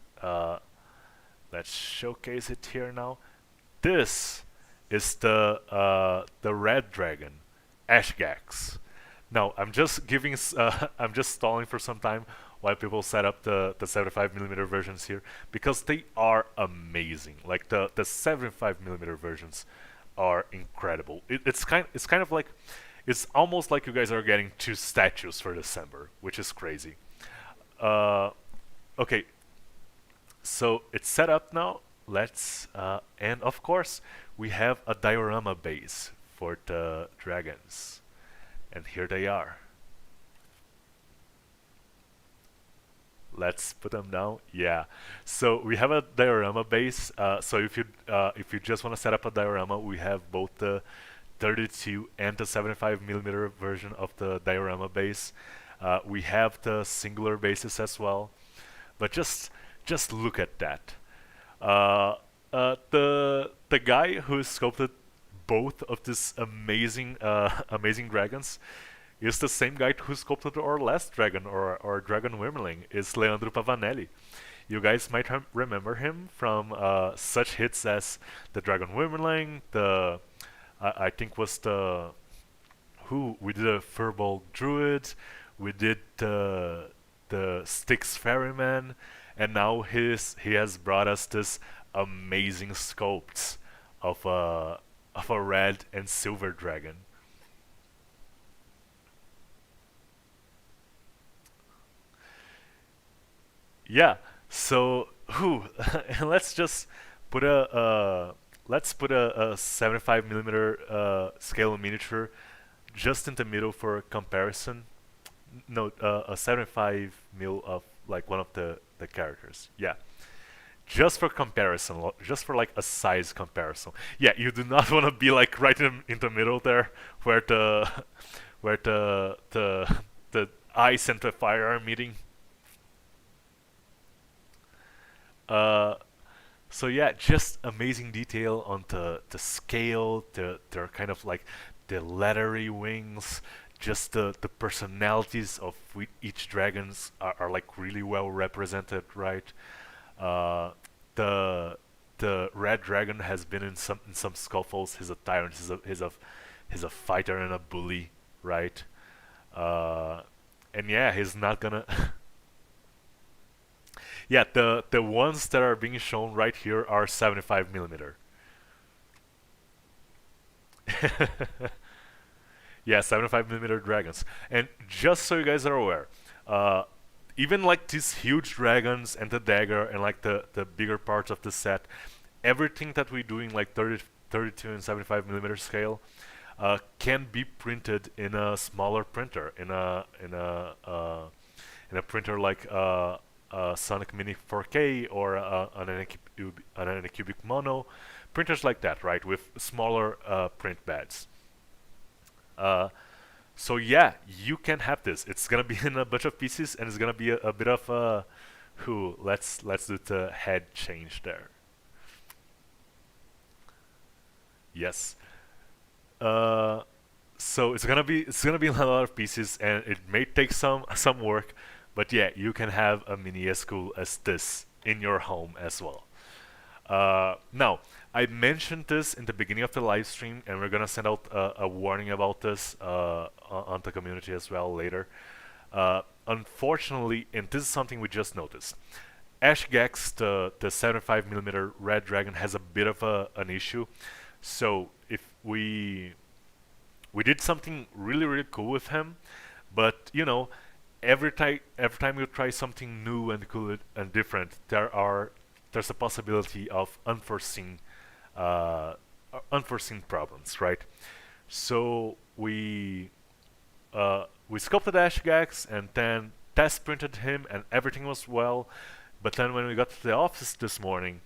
showcase it here now. This is the red dragon, Ajax. Now I'm just I'm just stalling for some time while people set up the 75mm versions here, because they are amazing. Like the 75mm versions are incredible. It's kind of like, it's almost like you guys are getting two statues for December, which is crazy. Okay, so it's set up now. Let's and of course we have a diorama base for the dragons, and here they are. Let's put them down. Yeah, so we have a diorama base. So if you just want to set up a diorama, we have both the 32 and the 75mm version of the diorama base. We have the singular bases as well, but just look at that. The guy who sculpted both of these amazing dragons is the same guy who sculpted our last dragon, or Dragon Wyrmling, is Leandro Pavanelli. You guys might remember him from such hits as the Dragon Wyrmling, the I think was the we did a Furball Druid, we did the Styx Ferryman, and now he has brought us this amazing sculpts of a red and silver dragon. Yeah, so and let's just put a 75mm scale miniature just in the middle for comparison. No, a 75mm of like one of the characters. Yeah, just for comparison, just for like a size comparison. Yeah, you do not want to be like right in the middle there, where the ice and the fire are meeting. So yeah, just amazing detail on the scale, they're kind of like the leathery wings, just the personalities of each dragons are like really well represented, right? The red dragon has been in some scuffles. He's a tyrant. He's a fighter and a bully, right? And yeah, he's not gonna. Yeah, the ones that are being shown right here are 75mm. Yeah, 75mm dragons. And just so you guys are aware, even like these huge dragons and the dagger and like the bigger parts of the set, everything that we do in like 32 and 75mm scale can be printed in a smaller printer, in a printer like Sonic Mini 4K or an Anycubic Mono, printers like that, right, with smaller print beds. So yeah, you can have this. It's gonna be in a bunch of pieces, and it's gonna be a bit of a let's do the head change there. Yes. So it's gonna be in a lot of pieces, and it may take some work, but yeah, you can have a mini as cool as this in your home as well. Now, I mentioned this in the beginning of the live stream, and we're gonna send out a warning about this on the community as well later. Unfortunately, and this is something we just noticed, Ajax, the 75mm red dragon, has a bit of an issue. So if we did something really cool with him, but you know, every time you try something new and cool and different, there's a possibility of unforeseen problems, right? So we sculpted Ajax, and then test printed him and everything was well, but then when we got to the office this morning,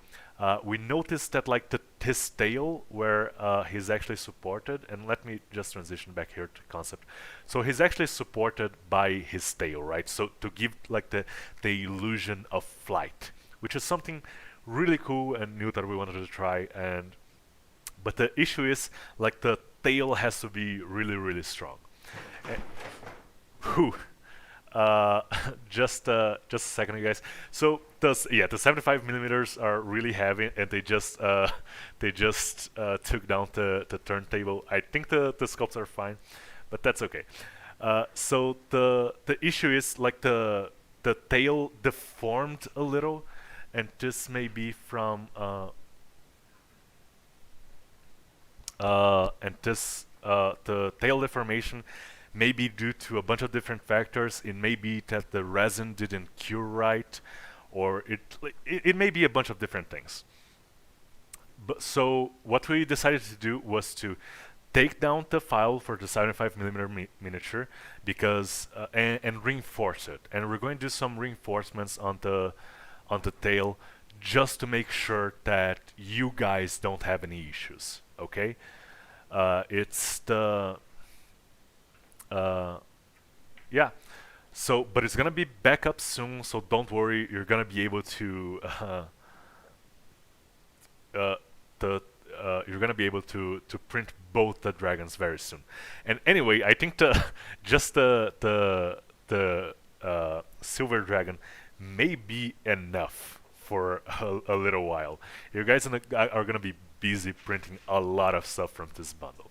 we noticed that like his tail, where he's actually supported, and let me just transition back here to concept. So he's actually supported by his tail, right? So to give like the illusion of flight, which is something really cool and new that we wanted to try. And but the issue is like the tail has to be really strong. Whew. Just a second, you guys. So the 75 millimeters are really heavy, and they just took down the turntable. I think the sculpts are fine, but that's okay. So the issue is like the tail deformed a little, and this may be from the tail deformation may be due to a bunch of different factors. It may be that the resin didn't cure right, or it may be a bunch of different things. But so what we decided to do was to take down the file for the 75 millimeter miniature because and reinforce it. And we're going to do some reinforcements on the tail just to make sure that you guys don't have any issues. Okay, it's the yeah. So, but it's gonna be back up soon, so don't worry. You're gonna be able to you're gonna be able to print both the dragons very soon. And anyway, I think just the silver dragon may be enough for a little while. You guys are gonna be busy printing a lot of stuff from this bundle.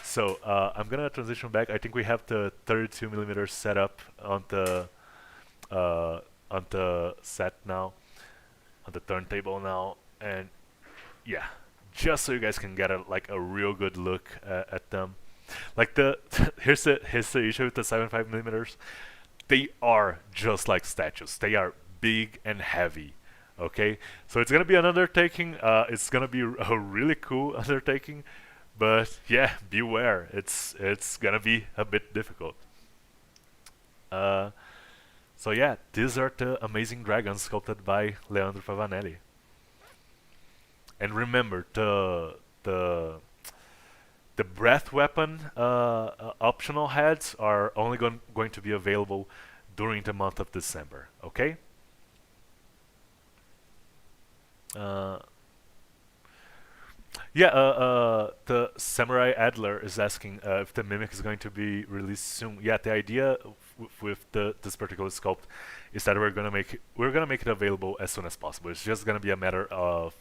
So I'm gonna transition back. I think we have the 32 millimeter set up on the set now, on the turntable now, and yeah, just so you guys can get a real good look at them. Like here's the issue with the 75 millimeters. They are just like statues. They are big and heavy. Okay, so it's gonna be an undertaking. It's gonna be a really cool undertaking. But yeah, beware. It's gonna be a bit difficult. So yeah, these are the amazing dragons sculpted by Leandro Pavanelli. And remember, the breath weapon optional heads are only going to be available during the month of December. Okay. The Samurai Adler is asking if the Mimic is going to be released soon. Yeah, the idea with this particular sculpt is that we're gonna make it available as soon as possible. It's just gonna be a matter of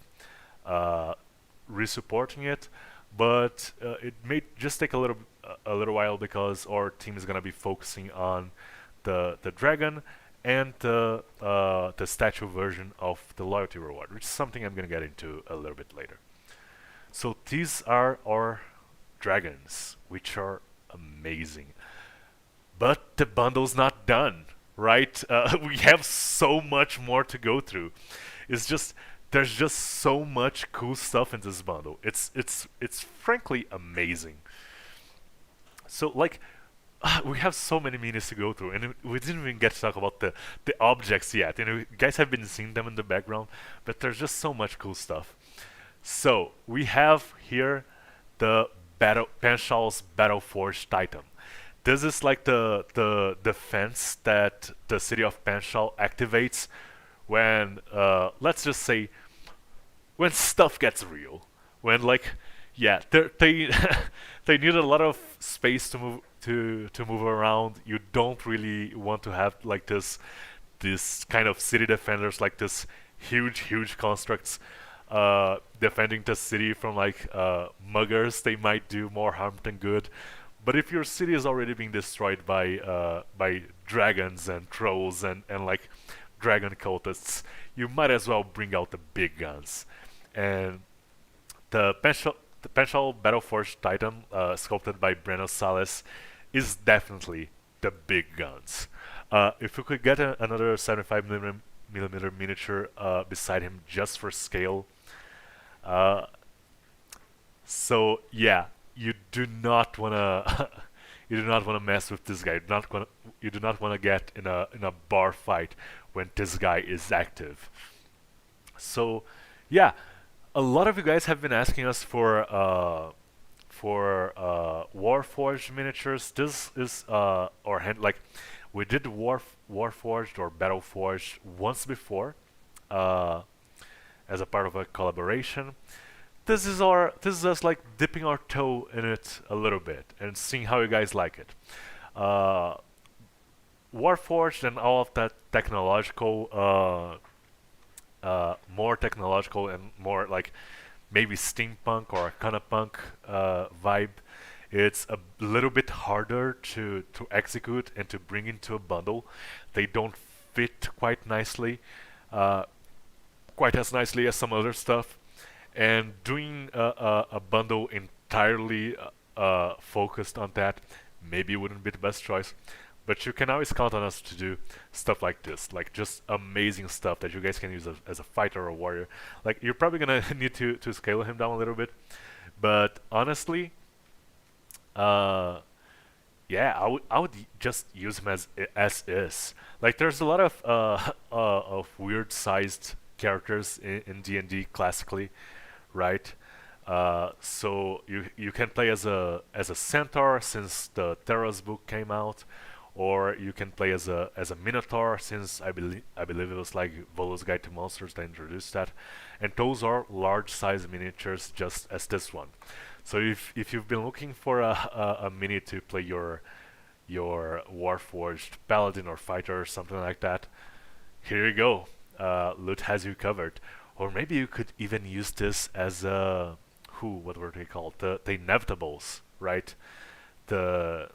resupporting it, but it may just take a little while because our team is gonna be focusing on the dragon and the statue version of the loyalty reward, which is something I'm gonna get into a little bit later. So these are our dragons, which are amazing. But the bundle's not done, right? We have so much more to go through. It's just there's just so much cool stuff in this bundle. It's frankly amazing. So like we have so many minis to go through, and we didn't even get to talk about the objects yet. You guys have been seeing them in the background, but there's just so much cool stuff. So we have here the Panshaw's Battleforge Titan. This is like the defense that the city of Panshaw activates when let's just say when stuff gets real. When they they need a lot of space to move around. You don't really want to have like this kind of city defenders, like this huge constructs defending the city from muggers. They might do more harm than good. But if your city is already being destroyed by dragons and trolls and like dragon cultists, you might as well bring out the big guns. And the Pensial Battleforge Titan, sculpted by Breno Sales, is definitely the big guns. If we could get another 75mm miniature beside him just for scale. So yeah, you do not wanna you do not want to mess with this guy. You do not want to get in a bar fight when this guy is active. So yeah, a lot of you guys have been asking us for Warforged miniatures. This is like we did Warforged or Battleforged once before as a part of a collaboration. This is us like dipping our toe in it a little bit and seeing how you guys like it. Warforged and all of that technological, more technological and more like maybe steampunk or arcanapunk vibe. It's a little bit harder to execute and to bring into a bundle. They don't fit quite nicely, quite as nicely as some other stuff. And doing a bundle entirely focused on that maybe wouldn't be the best choice. But you can always count on us to do stuff like this, like just amazing stuff that you guys can use as a fighter or a warrior. Like you're probably gonna need to scale him down a little bit, but honestly, yeah, I would just use him as is. Like there's a lot of weird sized characters in D&D classically, right? So you can play as a centaur since the Terra's book came out, or you can play as a minotaur since I believe it was like Volo's Guide to Monsters that introduced that, and those are large size miniatures just as this one. So if you've been looking for a mini to play your Warforged paladin or fighter or something like that, here you go. Loot has you covered. Or maybe you could even use this as what were they called? The inevitables, right? The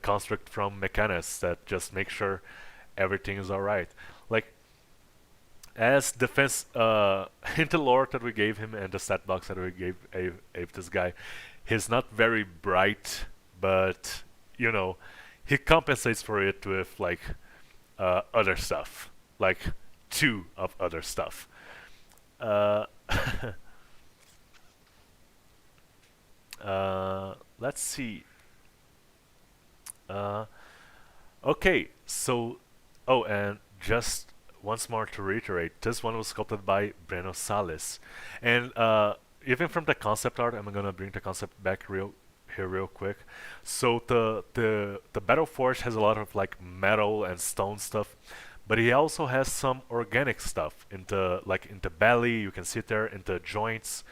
construct from Mechanus that just makes sure everything is alright. Like as defense in the lore that we gave him and the stat box that we gave this guy, he's not very bright, but you know, he compensates for it with like other stuff, like 2 of other stuff. Let's see. Okay, so and just once more to reiterate, this one was sculpted by Breno Salles, and even from the concept art, I'm gonna bring the concept back real quick. So the Battleforge has a lot of like metal and stone stuff, but he also has some organic stuff in the belly. You can see it there in the joints,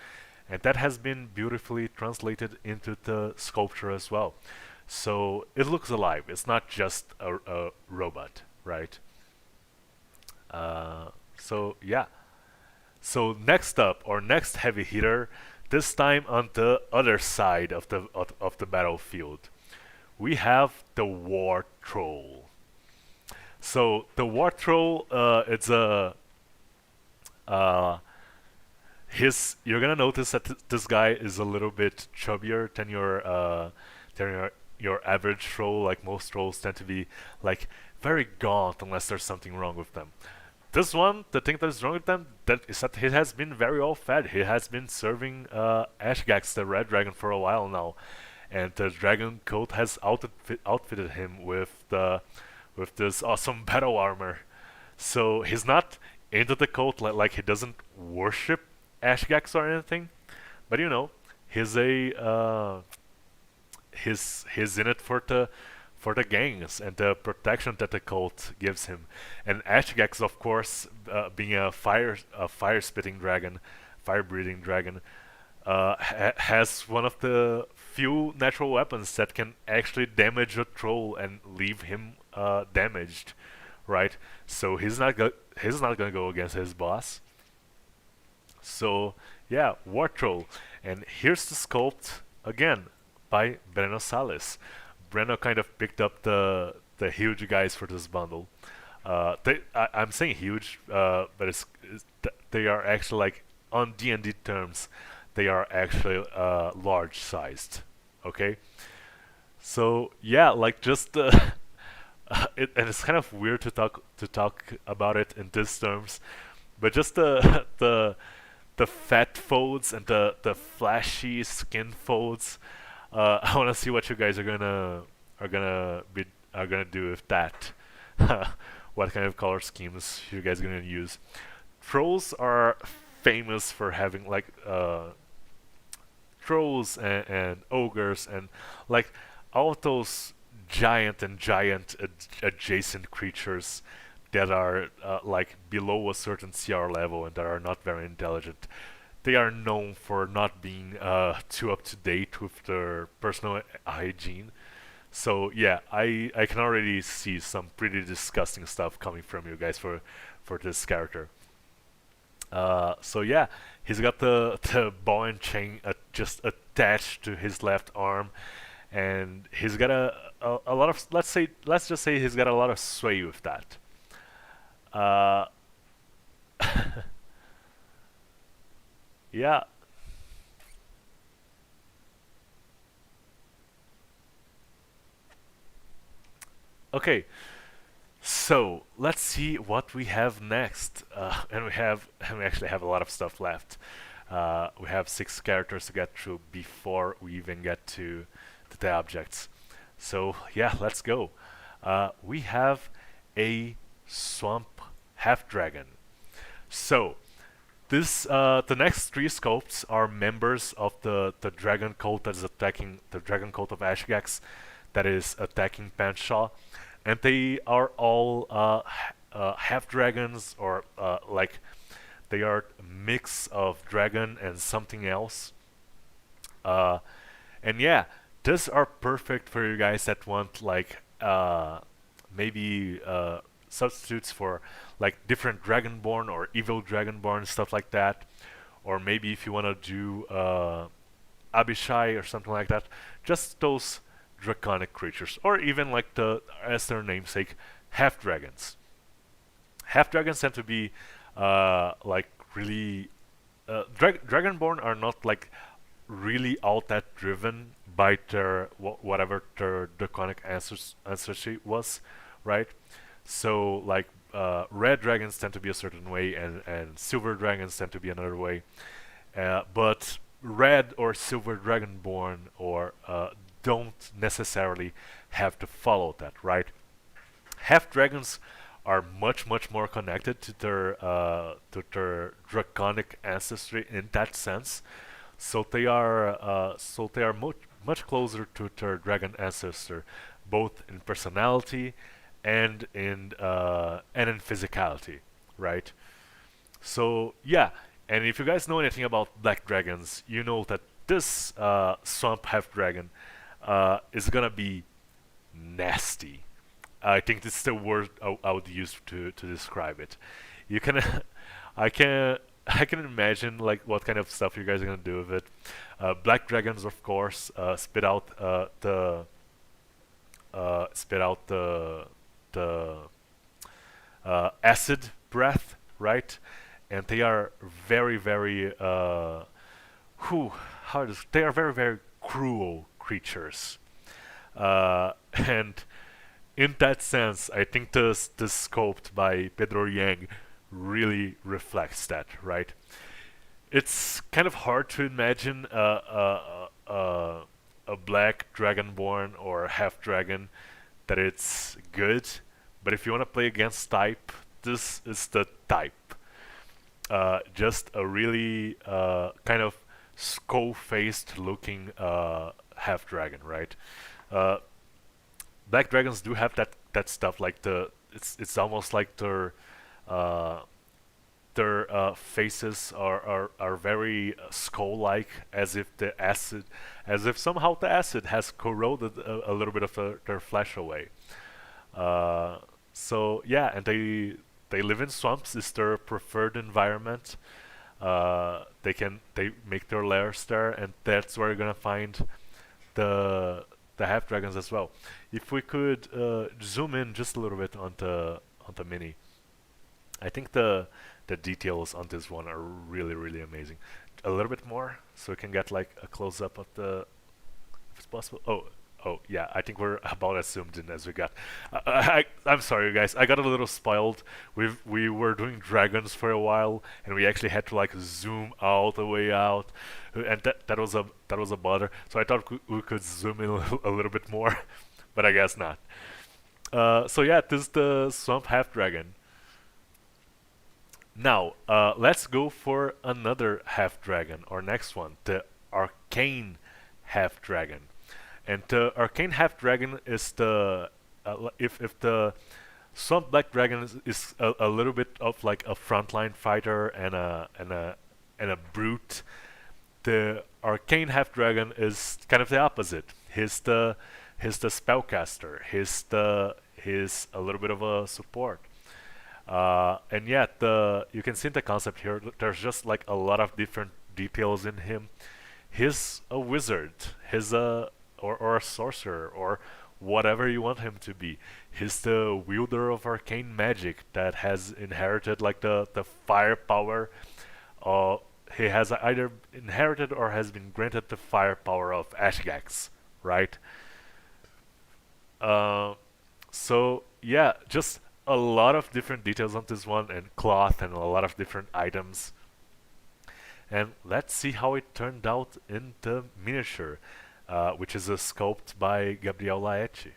and that has been beautifully translated into the sculpture as well. So it looks alive. It's not just a robot, right? So yeah. So next up, or next heavy hitter, this time on the other side of the battlefield, we have the War Troll. So the War Troll, it's a you're gonna notice that this guy is a little bit chubbier than your average troll. Like most trolls tend to be like very gaunt unless there's something wrong with them. This one, the thing that is wrong with them, that is that he has been very well fed. He has been serving Ajax, the Red Dragon, for a while now, and the Dragon Cult has outfitted him with this awesome battle armor. So he's not into the cult, like he doesn't worship Ajax or anything, but you know, he's in it for the gangs and the protection that the cult gives him. And Ajax, of course, being a fire spitting dragon, fire breathing dragon, has one of the few natural weapons that can actually damage a troll and leave him damaged, right? So he's not gonna go against his boss. So yeah, War Troll, and here's the sculpt again by Breno Salles. Breno kind of picked up the huge guys for this bundle. I'm saying huge, but they are actually, like, on D&D terms, they are actually large sized. Okay, so yeah, like just and it's kind of weird to talk about it in these terms, but just the fat folds and the flashy skin folds I want to see what you guys are gonna do with that. What kind of color schemes you guys gonna use? Trolls are famous for having like trolls and ogres and like all of those giant adjacent creatures that are like below a certain CR level and that are not very intelligent. They are known for not being too up to date with their personal hygiene. So yeah, I can already see some pretty disgusting stuff coming from you guys for this character. So yeah, he's got the ball and chain just attached to his left arm, and he's got a lot of let's just say he's got a lot of sway with that. Uh, yeah. Okay, so let's see what we have next, and we actually have a lot of stuff left. We have 6 characters to get through before we even get to the objects. So yeah, let's go. We have a swamp half dragon. So this the next 3 sculpts are members of the dragon cult that is attacking the dragon cult of Ajax that is attacking Panshaw, and they are all half dragons or like they are a mix of dragon and something else. And yeah, these are perfect for you guys that want like maybe substitutes for like different dragonborn or evil dragonborn stuff like that, or maybe if you want to do Abishai or something like that, just those draconic creatures, or even like the as their namesake, half dragons. Half dragons tend to be like really dragonborn are not like really all that driven by their whatever their draconic ancestry was, right? So like red dragons tend to be a certain way, and silver dragons tend to be another way. But red or silver dragonborn or don't necessarily have to follow that, right? Half dragons are much more connected to their draconic ancestry in that sense. So they are much closer to their dragon ancestor, both in personality and in physicality, right? So yeah, and if you guys know anything about black dragons, you know that this swamp half dragon is gonna be nasty. I think this is the word I would use to describe it. You can, I can, I can imagine like what kind of stuff you guys are gonna do with it. Black dragons, of course, spit out the acid breath, right? And they are very they are very cruel creatures. And in that sense, I think the Sculpt by Pedro Yang really reflects that, right? It's kind of hard to imagine a black dragonborn or half dragon that it's good, but if you want to play against type, this is the type. Just a really kind of skull-faced looking half dragon, right? Black dragons do have that stuff like it's almost like their faces are very skull-like, as if somehow the acid has corroded a little bit of their flesh away. So yeah, and they live in swamps. It's their preferred environment. They make their lairs there, and that's where you're gonna find the half dragons as well. If we could zoom in just a little bit on the mini, I think the details on this one are really amazing. A little bit more, so we can get like a close up of the, if it's possible. Oh, Oh yeah, I think we're about as zoomed in as we got. I'm sorry, guys. I got a little spoiled. We were doing dragons for a while, and we actually had to like zoom all the way out, and that was a bother. So I thought we could zoom in a little bit more, but I guess not. So yeah, this is the Swamp Half Dragon. Now, let's go for another half dragon, or next one, the Arcane Half Dragon. And the Arcane Half Dragon is the if the Swamp Black Dragon is a little bit of like a frontline fighter and a brute, the Arcane Half Dragon is kind of the opposite. He's the spellcaster. He's a little bit of a support. And yet, you can see the concept here. There's just like a lot of different details in him. He's a wizard. He's or a sorcerer or whatever you want him to be. He's the wielder of arcane magic that has inherited like the firepower. He has either inherited or has been granted the firepower of Ajax, right? So yeah, just a lot of different details on this one, and cloth and a lot of different items. And let's see how it turned out in the miniature, which is a sculpt by Gabriel Laeti.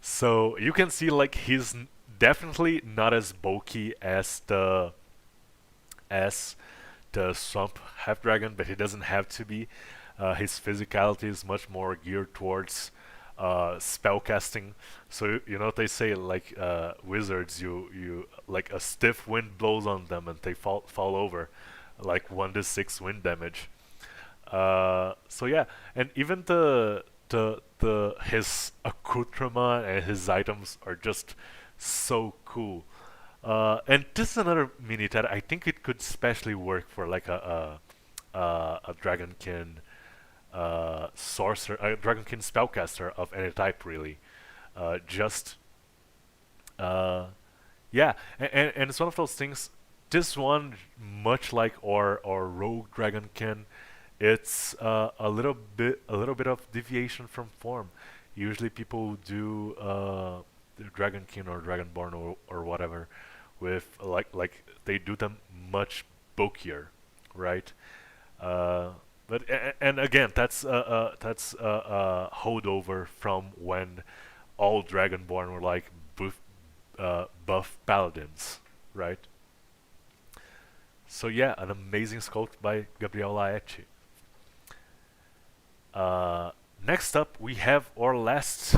So you can see like he's definitely not as bulky as the Swamp Half Dragon, but he doesn't have to be. His physicality is much more geared towards spell casting. So you know what they say, like wizards, you like a stiff wind blows on them and they fall over, like 1d6 wind damage. So yeah, and even the his accoutrement and his items are just so cool. And this is another mini that I think it could especially work for like a Dragonkin sorcerer, a Dragonkin spellcaster of any type, really. Just yeah, and it's one of those things. This one, much like our Rogue Dragonkin, it's a little bit of deviation from form. Usually people do the Dragonkin or Dragonborn or whatever with like they do them much bulkier, right? But and again, that's a holdover from when all Dragonborn were like buff paladins, right? So yeah, an amazing sculpt by Gabriel Laeti. Next up, we have our last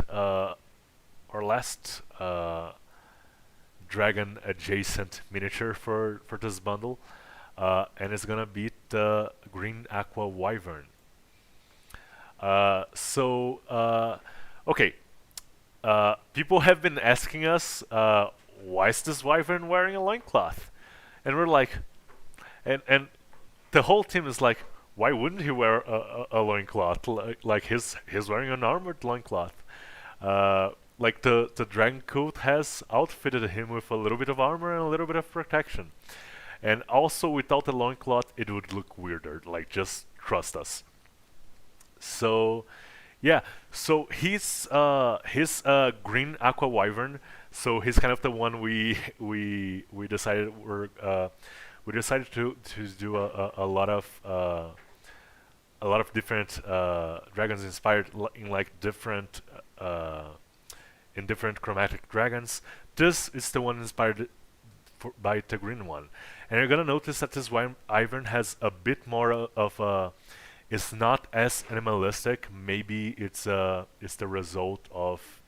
dragon adjacent miniature for this bundle, and it's gonna be the green Aqua Wyvern. Okay, people have been asking us, why is this Wyvern wearing a loincloth? And we're like, and the whole team is like, why wouldn't he wear a loincloth? Like he's wearing an armored loincloth. Like the dragon coat has outfitted him with a little bit of armor and a little bit of protection. And also without the loincloth it would look weirder, like just trust us. So yeah, so he's green Aqua Wyvern, so he's kind of the one we decided we decided to do a lot of different dragons inspired in like different in different chromatic dragons. This is the one inspired by the green one, and you're gonna notice that this Wyvern has a bit more of a. It's not as animalistic. Maybe it's the result of.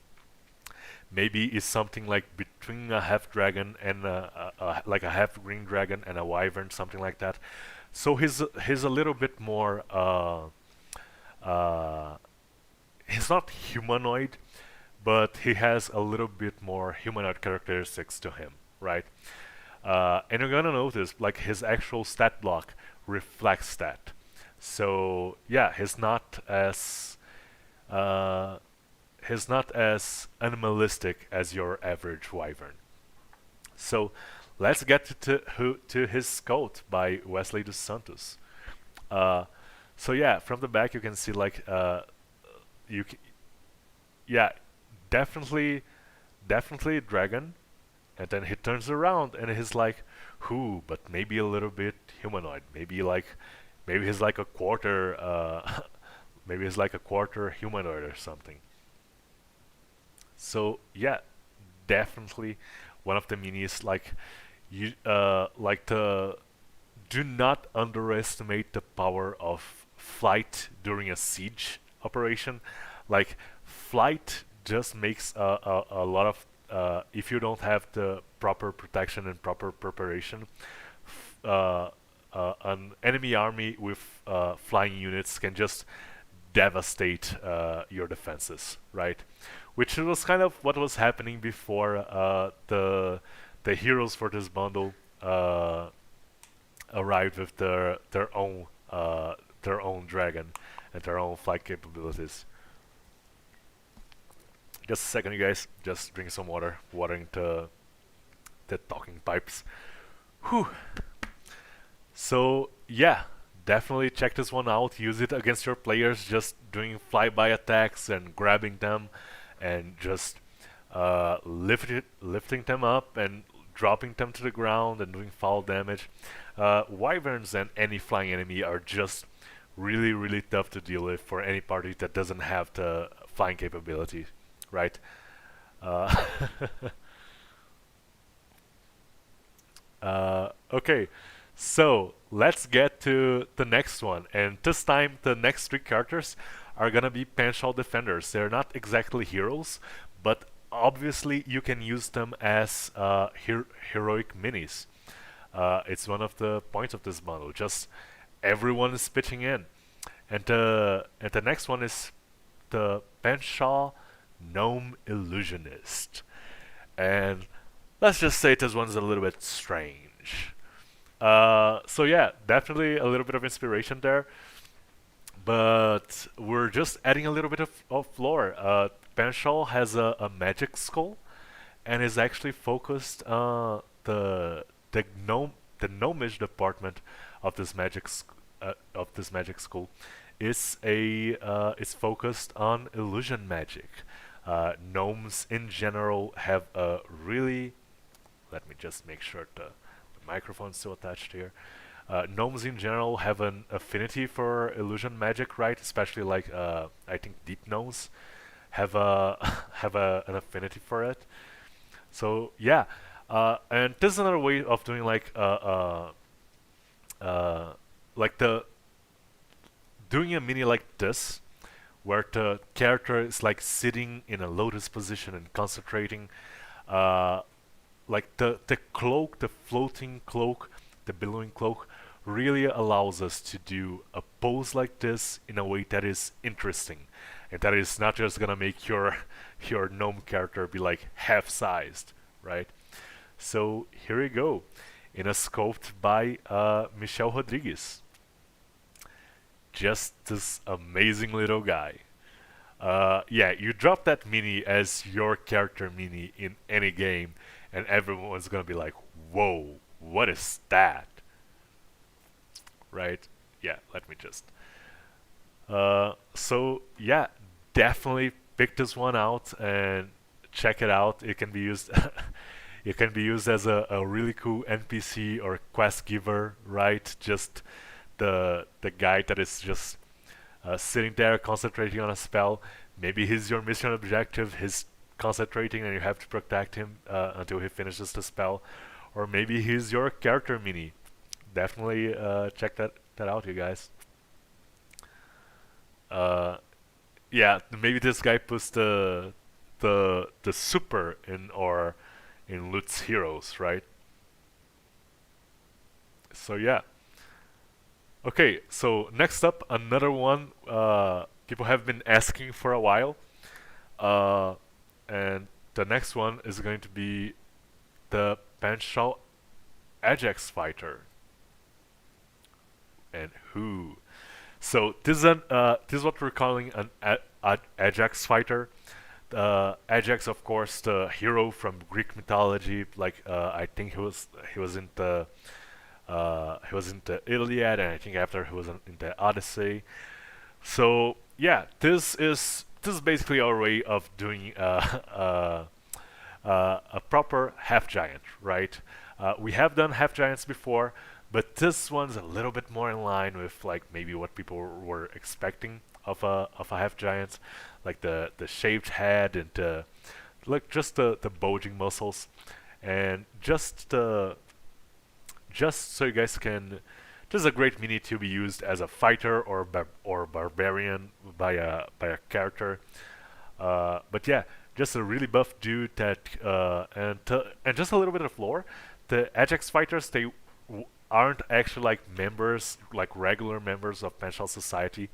Maybe it's something like between a half dragon and like a half green dragon and a wyvern, something like that. So he's a little bit more. He's not humanoid, but he has a little bit more humanoid characteristics to him, right? And you're gonna notice like his actual stat block reflects that. So yeah, he's not as animalistic as your average wyvern. So let's get to his sculpt by Wesley dos Santos. So yeah, from the back you can see like yeah, definitely, definitely a dragon. And then he turns around and he's like, who? But maybe a little bit humanoid. Maybe he's like a quarter. Maybe he's like a quarter humanoid or something. So yeah, definitely one of the minis. Like you, like the do not underestimate the power of flight during a siege operation. Like flight just makes a lot of if you don't have the proper protection and proper preparation, an enemy army with flying units can just devastate your defenses, right? Which was kind of what was happening before the heroes for this bundle arrived with their own dragon and their own flight capabilities. Just a second, you guys. Just drink some water. Watering the talking pipes. Whew. So yeah, definitely check this one out. Use it against your players, just doing flyby attacks and grabbing them, and just lifting them up and dropping them to the ground and doing foul damage. Wyverns and any flying enemy are just really tough to deal with for any party that doesn't have the flying capability, right? Okay, so let's get to the next one, and this time the next three characters are gonna be Pensial Defenders. They're not exactly heroes, but obviously you can use them as heroic minis. It's one of the points of this bundle. Just everyone is pitching in, and the next one is the Panshaw Gnome Illusionist, and let's just say this one's a little bit strange. So yeah, definitely a little bit of inspiration there, but we're just adding a little bit of lore. Panshaw has a magic skull, and is actually focused the gnomish department of this magic school is focused on illusion magic. Gnomes in general have a really, let me just make sure the microphone's still attached here. Gnomes in general have an affinity for illusion magic, right? Especially like I think deep gnomes have an affinity for it. So yeah, and this is another way of doing like the doing a mini like this, where the character is like sitting in a lotus position and concentrating. Like the cloak, the floating cloak, the billowing cloak, really allows us to do a pose like this in a way that is interesting, and that is not just gonna make your gnome character be like half-sized, right? So here we go, in a sculpt by Michel Rodriguez. Just this amazing little guy. Yeah, you drop that mini as your character mini in any game, and everyone's gonna be like, whoa, what is that? Right? Yeah, let me just. So yeah, definitely pick this one out and check it out. It can be used. It can be used as a really cool NPC or quest giver, right? Just the guy that is just sitting there concentrating on a spell. Maybe he's your mission objective. He's concentrating and you have to protect him until he finishes the spell. Or maybe he's your character mini. Definitely check that out, you guys. Yeah, maybe this guy puts the super in Lutz Heroes, right? So yeah. Okay, so next up, another one people have been asking for a while, and the next one is going to be the Panshaw Ajax Fighter. And who? So this is what we're calling an Ajax Fighter. Ajax, of course, the hero from Greek mythology. Like I think he was in the Iliad, and I think after he was in the Odyssey. So yeah, this this is basically our way of doing a proper half giant, right? We have done half giants before, but this one's a little bit more in line with like maybe what people were expecting of a half giant, like the shaved head and like just the bulging muscles, and just so you guys can. This is a great mini to be used as a fighter or barbarian by a character. But yeah, just a really buff dude that and just a little bit of lore. The Ajax Fighters, they aren't actually like members, like regular members of Pensial society.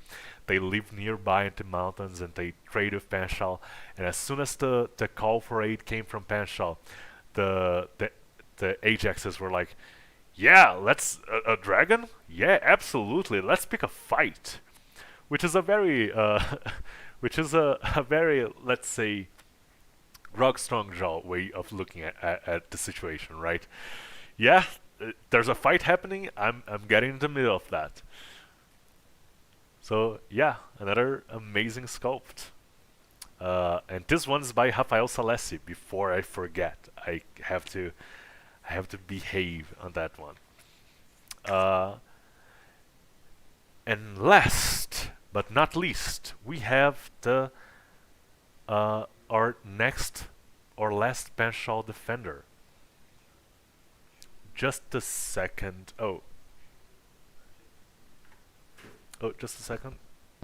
They live nearby in the mountains and they trade with Panshaw. And as soon as the call for aid came from Panshaw, the Ajaxes were like, yeah, let's a dragon? Yeah, absolutely. Let's pick a fight. Which is a very which is a very, let's say, grog strong jaw way of looking at the situation, right? Yeah, there's a fight happening. I'm getting in the middle of that. So yeah, another amazing sculpt. And this one's by Rafael Salesi. Before I forget, I have to behave on that one. And last but not least, we have the our next or last Pensial Defender. Just a second. Oh, just a second.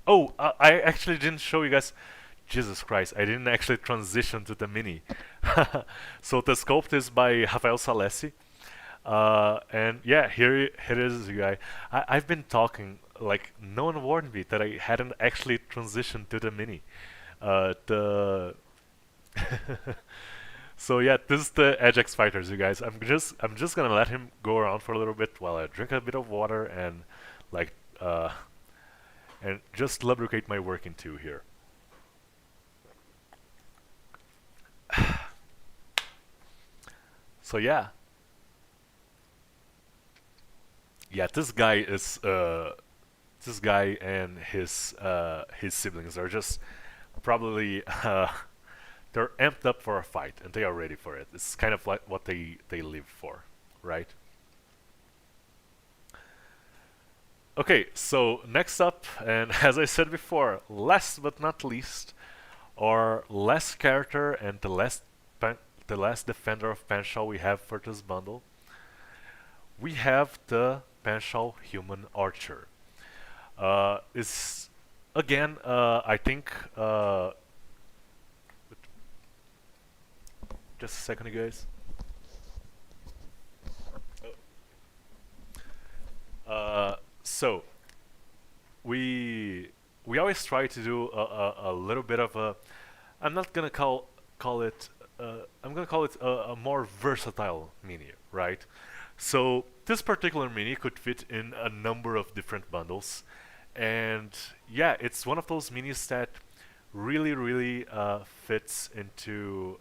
Oh, I actually didn't show you guys. Jesus Christ, I didn't actually transition to the mini. So the sculpt is by Rafael Salesi. And yeah, here it is, you guys. I've been talking, like, no one warned me that I hadn't actually transitioned to the mini. So yeah, this is the Ajax Fighters, you guys. I'm just gonna let him go around for a little bit while I drink a bit of water and like and just lubricate my work into here. So yeah. Yeah, this guy is this guy and his siblings are just probably they're amped up for a fight and they are ready for it. It's kind of like what they live for, right? Okay, so next up, and as I said before, last but not least, our last character and the last defender of Panshaw we have for this bundle, we have the Panshaw Human Archer. Is again, I think. Just a second, you guys. So we always try to do a little bit of a. I'm not gonna call it. I'm gonna call it a more versatile mini, right? So this particular mini could fit in a number of different bundles, and yeah, it's one of those minis that really fits into.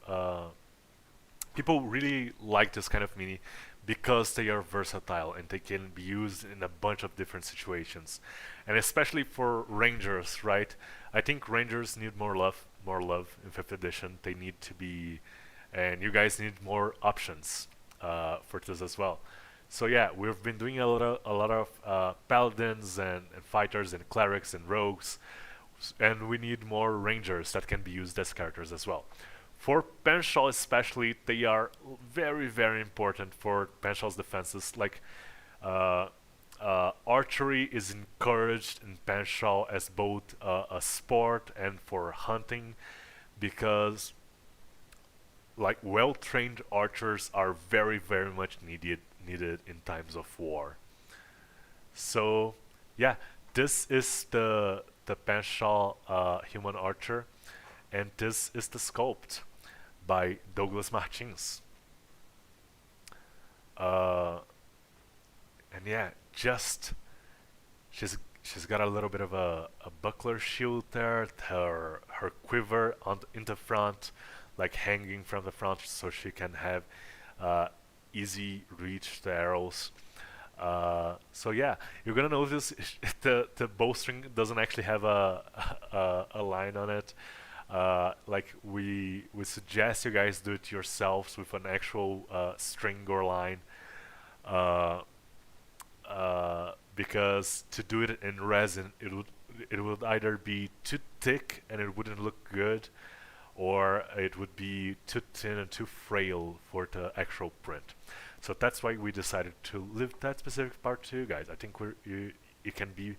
People really like this kind of mini because they are versatile and they can be used in a bunch of different situations, and especially for rangers, right? I think rangers need more love in 5th edition. They need to be, and you guys need more options for this as well. So yeah, we've been doing a lot of paladins and fighters and clerics and rogues, and we need more rangers that can be used as characters as well. For Panshaw especially, they are very important for Panshaw's defenses. Like, archery is encouraged in Panshaw as both a sport and for hunting, because like well-trained archers are very much needed in times of war. So yeah, this is the Panshaw Human Archer, and this is the sculpt by Douglas Martins. And yeah, just she's got a little bit of a buckler shield there, her quiver in the front, like hanging from the front, so she can have easy reach to arrows. So yeah, you're gonna notice the bowstring doesn't actually have a line on it. Like we suggest you guys do it yourselves with an actual string or line, uh, because to do it in resin, it would either be too thick and it wouldn't look good, or it would be too thin and too frail for the actual print. So that's why we decided to leave that specific part to you guys. I think you can be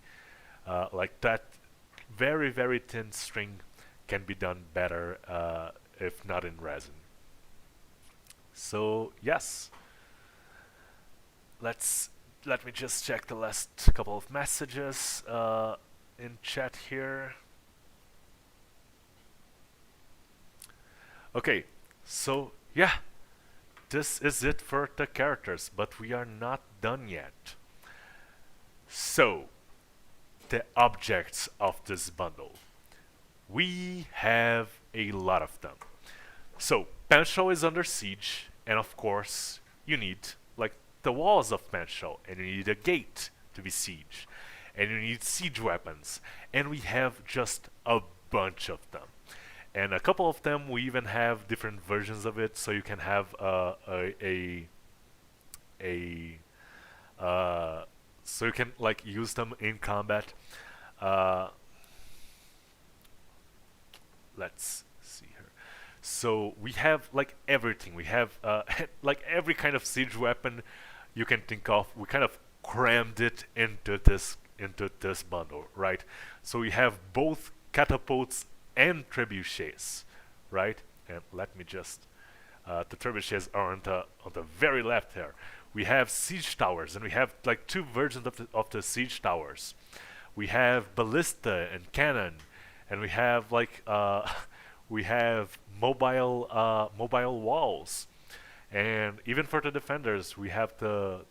like that very very thin string can be done better if not in resin. So yes, let me just check the last couple of messages in chat here. Okay, so yeah, this is it for the characters, but we are not done yet. So, the objects of this bundle. We have a lot of them. So, Panshaw is under siege, and of course, you need like the walls of Panshaw, and you need a gate to besiege, and you need siege weapons, and we have just a bunch of them. And a couple of them we even have different versions of it, so you can have so you can like use them in combat. Let's see here. So we have like everything. We have like every kind of siege weapon you can think of. We kind of crammed it into this bundle, right? So we have both catapults and trebuchets, right? And let me just the trebuchets are on the very left here. We have siege towers, and we have like two versions of the siege towers. We have ballista and cannon, and we have like we have mobile walls, and even for the defenders, we have the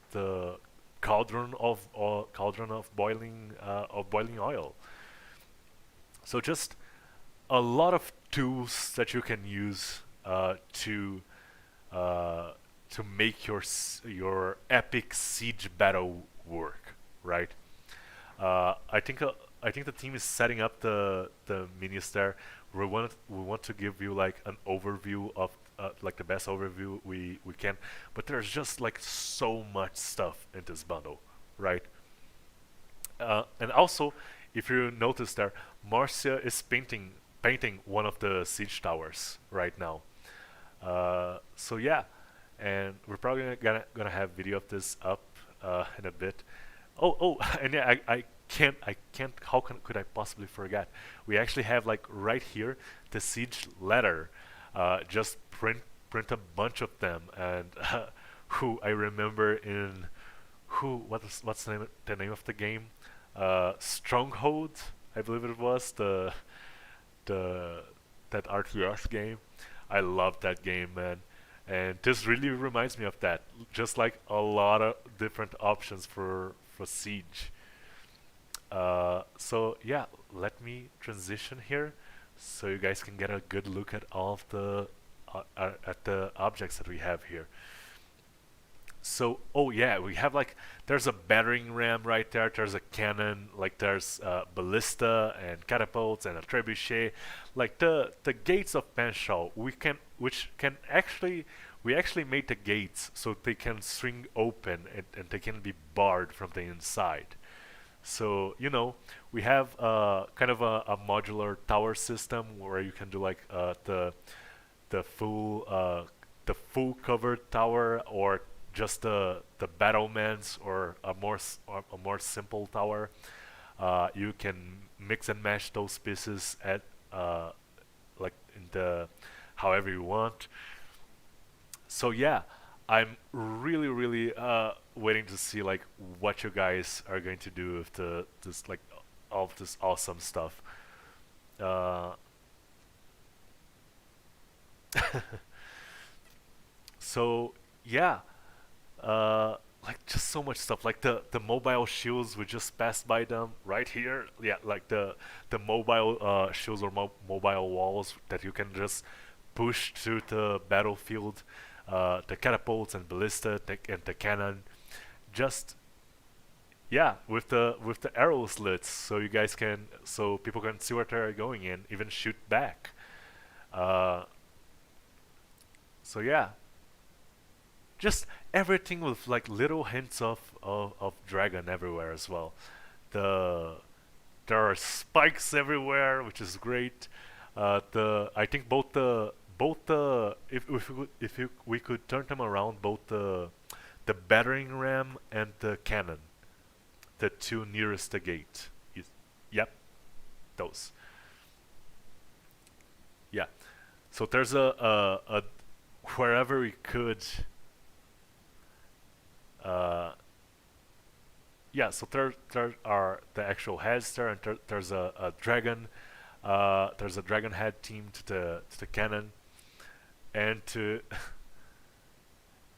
cauldron of boiling oil. So just a lot of tools that you can use to make your epic siege battle work, right? I think the team is setting up the minis there. We want to give you like an overview of like the best overview we can, but there's just like so much stuff in this bundle, right? And also, if you notice there, Márcia is painting one of the siege towers right now. So yeah, and we're probably gonna have video of this up in a bit. Oh, and yeah, I can't. How could I possibly forget? We actually have like right here the siege letter. Just print a bunch of them, and who I remember in what's the name of the game? Stronghold, I believe it was that RTS game. I love that game, man. And this really reminds me of that. Just like a lot of different options for siege. So yeah, let me transition here, so you guys can get a good look at all of the at the objects that we have here. So, oh yeah, we have like, there's a battering ram right there, there's a cannon, like there's ballista and catapults and a trebuchet. Like the gates of Panshaw, we actually made the gates so they can swing open and they can be barred from the inside. So, you know, we have kind of a modular tower system where you can do like the full covered tower, or just the battlements, or a more simple tower. You can mix and match those pieces at like in the however you want. So yeah, I'm really waiting to see like what you guys are going to do with this like all of this awesome stuff. Uh, so yeah, like just so much stuff. Like the mobile shields, we just passed by them right here. Yeah, like the mobile shields or mobile walls that you can just push to the battlefield. The catapults and ballista and the cannon. Just yeah, with the arrow slits, so you guys can, so people can see where they're going and even shoot back. Uh, so yeah, just everything with like little hints of dragon everywhere as well. The There are spikes everywhere, which is great. I think both the if we could turn them around, both the battering ram and the cannon, the two nearest the gate. Yep, those. Yeah. So there's a wherever we could. Uh, yeah. So there are the actual heads there, and there's a dragon. There's a dragon head team to the cannon, and to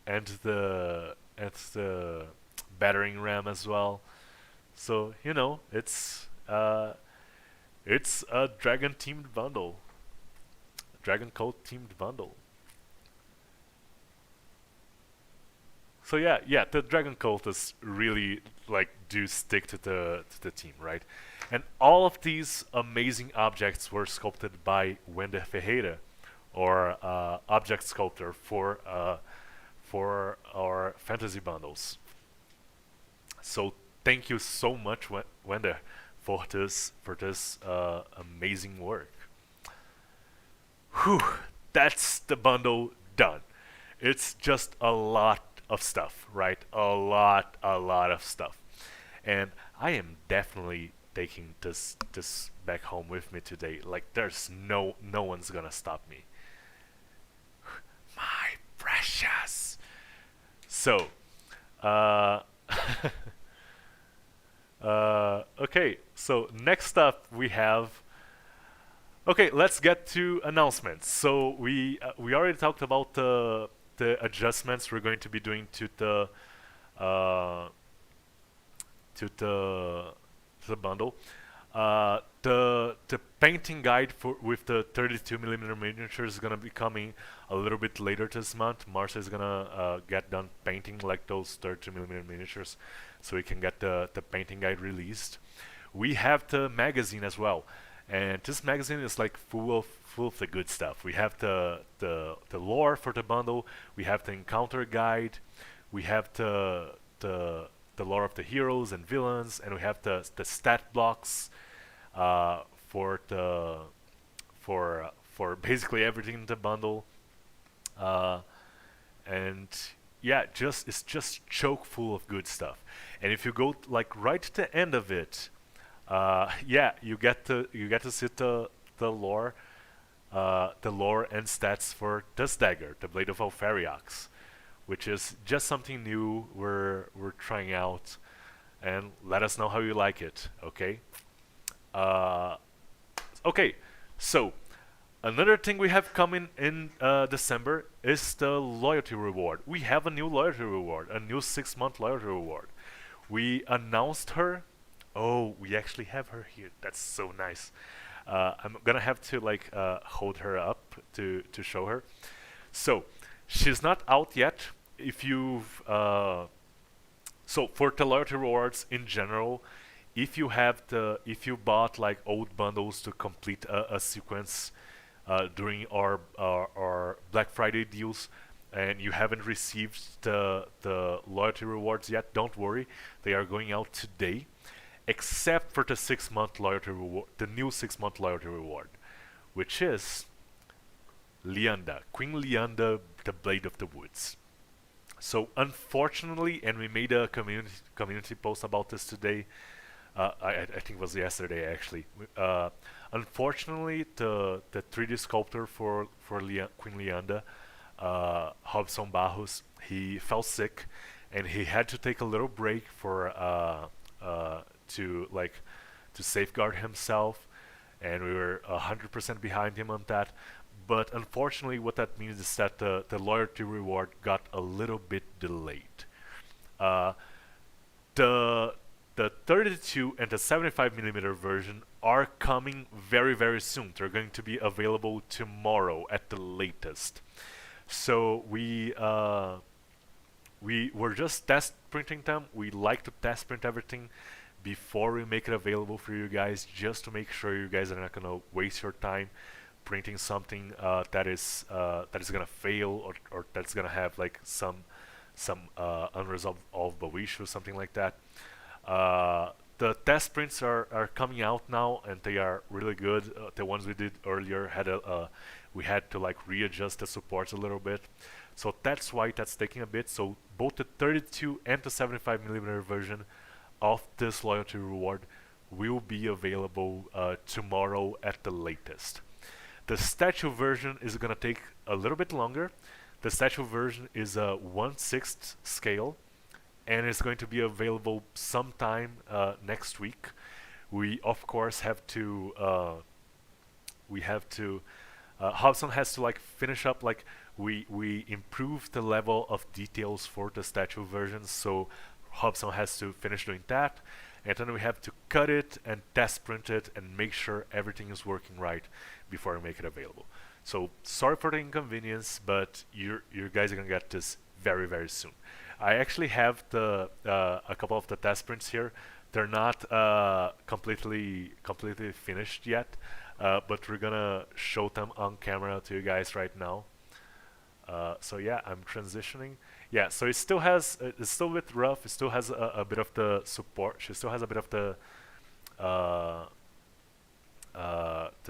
and the battering ram as well. So you know it's a dragon themed bundle, dragon code themed bundle. So yeah, the dragon cultists really like do stick to the team, right? And all of these amazing objects were sculpted by Wende Ferreira, or object sculptor for our fantasy bundles. So thank you so much, Wende, for this amazing work. Whew, that's the bundle done. It's just a lot of stuff, right? A lot of stuff. And I am definitely taking this back home with me today. Like there's no one's gonna stop me. My precious. So, uh, okay. So next up we have. Okay, let's get to announcements. So we already talked about the adjustments we're going to be doing uh, to the bundle. The painting guide for with the 32mm miniatures is gonna be coming a little bit later this month. Márcia is gonna get done painting like those 32mm miniatures, so we can get the painting guide released. We have the magazine as well, and this magazine is like full of the good stuff. We have the lore for the bundle. We have the encounter guide. We have the lore of the heroes and villains, and we have the stat blocks for for basically everything in the bundle. Uh, and yeah, it's just choke full of good stuff. And if you go like right to the end of it, yeah, you get to see the lore and stats for this dagger, the Blade of Alfariox, which is just something new we're trying out, and let us know how you like it. Okay. Uh, okay. So another thing we have coming in December is the loyalty reward. We have a new loyalty reward, a new 6-month loyalty reward. We announced her. Oh, we actually have her here. That's so nice. I'm gonna have to like hold her up to show her. So she's not out yet. If you've so for the loyalty rewards in general, if you bought like old bundles to complete a sequence during our Black Friday deals, and you haven't received the loyalty rewards yet, don't worry, they are going out today, except for the 6-month loyalty reward, the new 6-month loyalty reward, which is Lianda, Queen Lianda, the Blade of the Woods. So unfortunately, and we made a community post about this today. I think it was yesterday actually. Unfortunately, the 3D sculptor for Queen Lianda, Robson Barros, he fell sick, and he had to take a little break for to safeguard himself, and we were 100% behind him on that. But unfortunately, what that means is that the loyalty reward got a little bit delayed. The 32 and the 75mm version are coming very, very soon. They're going to be available tomorrow at the latest. So we were just test printing them. We like to test print everything before we make it available for you guys, just to make sure you guys are not gonna waste your time printing something that is gonna fail, or that's gonna have like some unresolvable issue, something like that. The test prints are coming out now, and they are really good. The ones we did earlier had we had to like readjust the supports a little bit, so that's why that's taking a bit. So both the 32 and the 75mm version of this loyalty reward will be available tomorrow at the latest. The statue version is gonna take a little bit longer. The statue version is a 1/6 scale, and it's going to be available sometime next week. We of course have to Hobson has to like finish up, like we improved the level of details for the statue version, so Hobson has to finish doing that, and then we have to cut it and test print it and make sure everything is working right before we make it available. So sorry for the inconvenience, but you guys are gonna get this very, very soon. I actually have the a couple of the test prints here. They're not completely finished yet, but we're gonna show them on camera to you guys right now. So yeah, I'm transitioning. Yeah, so it still has, it's still a bit rough. It still has a bit of the support. She still has a bit of the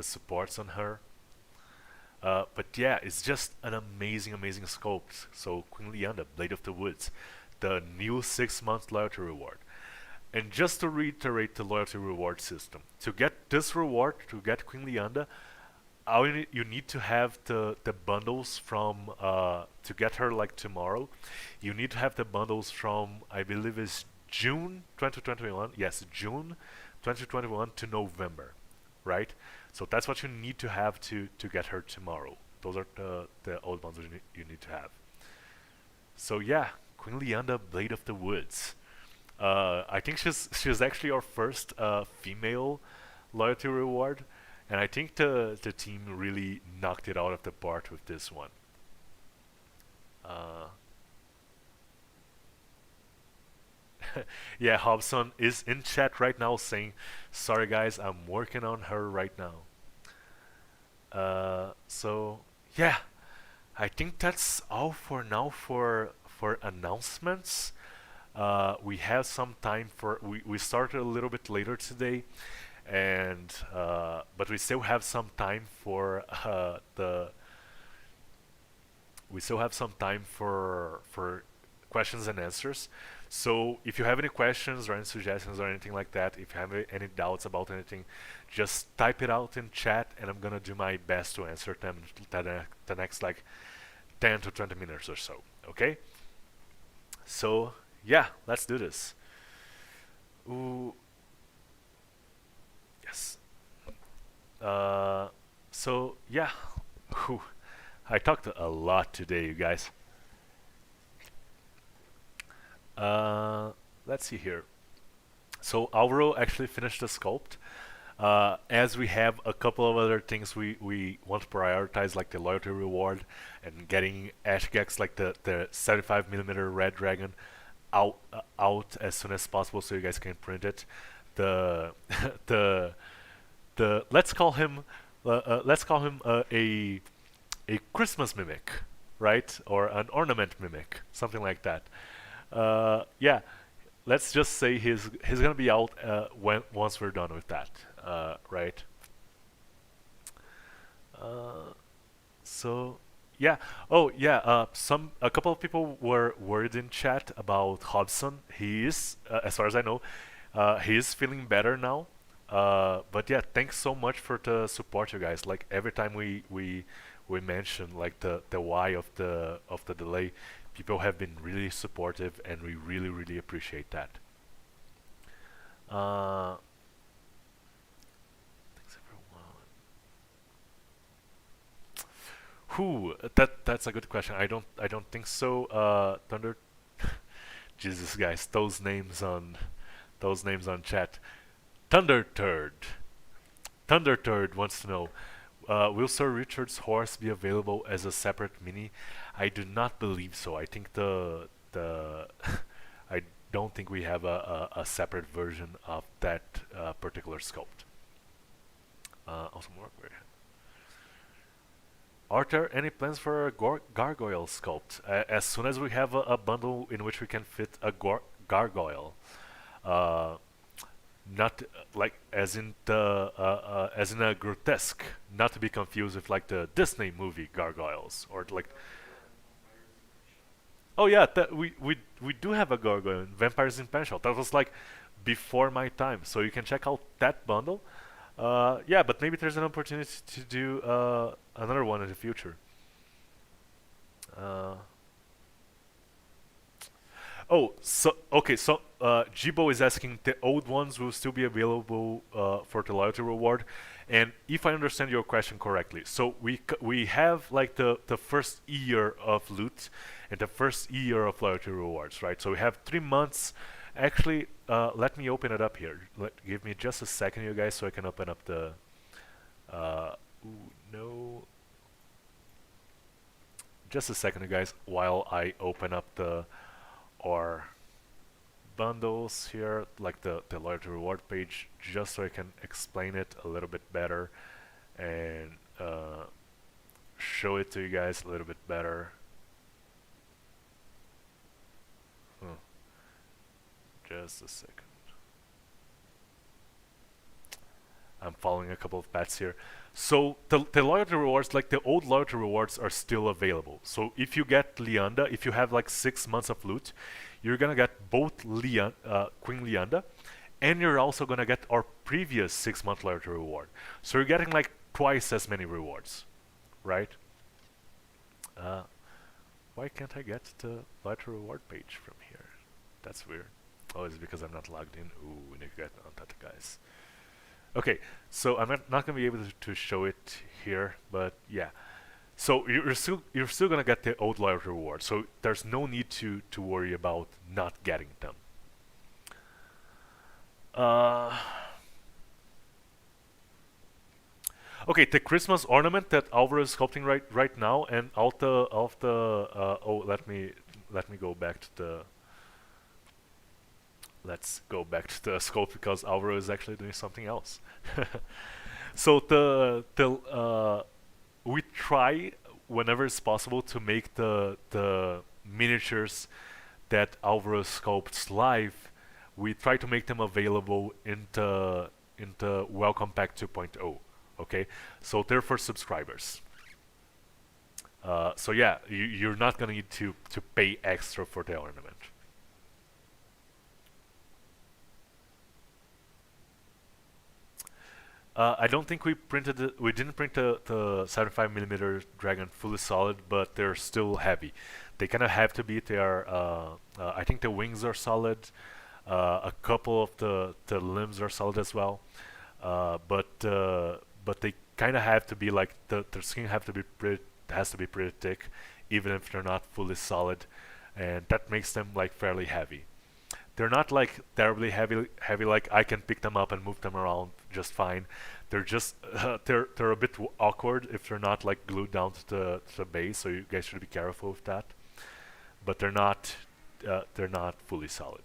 supports on her. But yeah, it's just an amazing sculpt. So Queen Leanda, Blade of the Woods, the new 6-month loyalty reward. And just to reiterate the loyalty reward system, to get this reward, to get Queen Leanda, you need to have the bundles from, to get her like tomorrow, you need to have the bundles from, I believe it's June 2021, yes, June 2021 to November, right? So that's what you need to have to get her tomorrow. Those are the old bundles you need to have. So yeah, Queen Leanda, Blade of the Woods. I think she's actually our first female loyalty reward, and I think the team really knocked it out of the park with this one. Yeah, Hobson is in chat right now saying, "Sorry guys, I'm working on her right now." So yeah, I think that's all for now for announcements. We have some time for we started a little bit later today, and but we still have some time for questions and answers. So if you have any questions or any suggestions or anything like that, if you have any doubts about anything, just type it out in chat, and I'm gonna do my best to answer them the next like 10 to 20 minutes or so. Okay? So yeah, let's do this. Ooh. Yes. So yeah, Whew. I talked a lot today, you guys. Let's see here. So Álvaro actually finished the sculpt. As we have a couple of other things we want to prioritize, like the loyalty reward and getting Ajax, like the 75mm red dragon, out as soon as possible so you guys can print it. The let's call him a Christmas mimic, right? Or an ornament mimic, something like that. Yeah, let's just say he's gonna be out once we're done with that, right? So yeah. Oh yeah. A couple of people were worried in chat about Hobson. He is, as far as I know, he is feeling better now. But yeah, thanks so much for the support, you guys. Like every time we mention like the why of the delay, people have been really supportive, and we really appreciate that. Thanks everyone. That's a good question. I don't think so. Thunder. Jesus, guys, those names on chat. Thunder Turd wants to know, will Sir Richard's horse be available as a separate mini? I do not believe so. I think the the I don't think we have a separate version of that particular sculpt. Also more. Are there any plans for a gargoyle sculpt? As soon as we have a bundle in which we can fit a gargoyle, not like as in a grotesque, not to be confused with like the Disney movie gargoyles or like. Oh yeah, we do have a gargoyle in Vampires in Panshaw. That was like before my time, so you can check out that bundle. Yeah, but maybe there's an opportunity to do another one in the future. Oh, so okay, so Jibo is asking the old ones will still be available for the loyalty reward, and if I understand your question correctly, so we have like the first year of loot and the first year of loyalty rewards, right? So we have 3 months. Actually, let me open it up here. Give me just a second, you guys, so I can open up the. Ooh, no. Just a second, you guys, while I open up the our bundles here, like the loyalty reward page, just so I can explain it a little bit better and show it to you guys a little bit better. Just a second. I'm following a couple of paths here. So the loyalty rewards, like the old loyalty rewards, are still available. So if you get Lianda, if you have like 6 months of loot, you're gonna get both Queen Lianda, and you're also gonna get our previous 6-month loyalty reward. So you're getting like twice as many rewards, right? Why can't I get the loyalty reward page from here? That's weird. Oh, it's because I'm not logged in. Ooh, we need to get on that, guys. Okay, so I'm not gonna be able to show it here, but yeah. So you're still gonna get the old loyalty reward. So there's no need to worry about not getting them. Okay, the Christmas ornament that Álvaro is sculpting right now, and all the oh, let me go back to the. Let's go back to the sculpt because Álvaro is actually doing something else. So we try whenever it's possible to make the miniatures that Álvaro sculpts live. We try to make them available in the Welcome Pack 2.0. Okay, so they're for subscribers. So yeah, you're not gonna need to pay extra for the ornament. I don't think we printed it. We didn't print the 75mm dragon fully solid, but they're still heavy. They kind of have to be. They are. I think the wings are solid. A couple of the limbs are solid as well. But they kind of have to be like their skin has to be pretty thick, even if they're not fully solid, and that makes them like fairly heavy. They're not like terribly heavy like I can pick them up and move them around just fine. They're just they're a bit awkward if they're not like glued down to the base, so you guys should be careful with that. But they're not fully solid.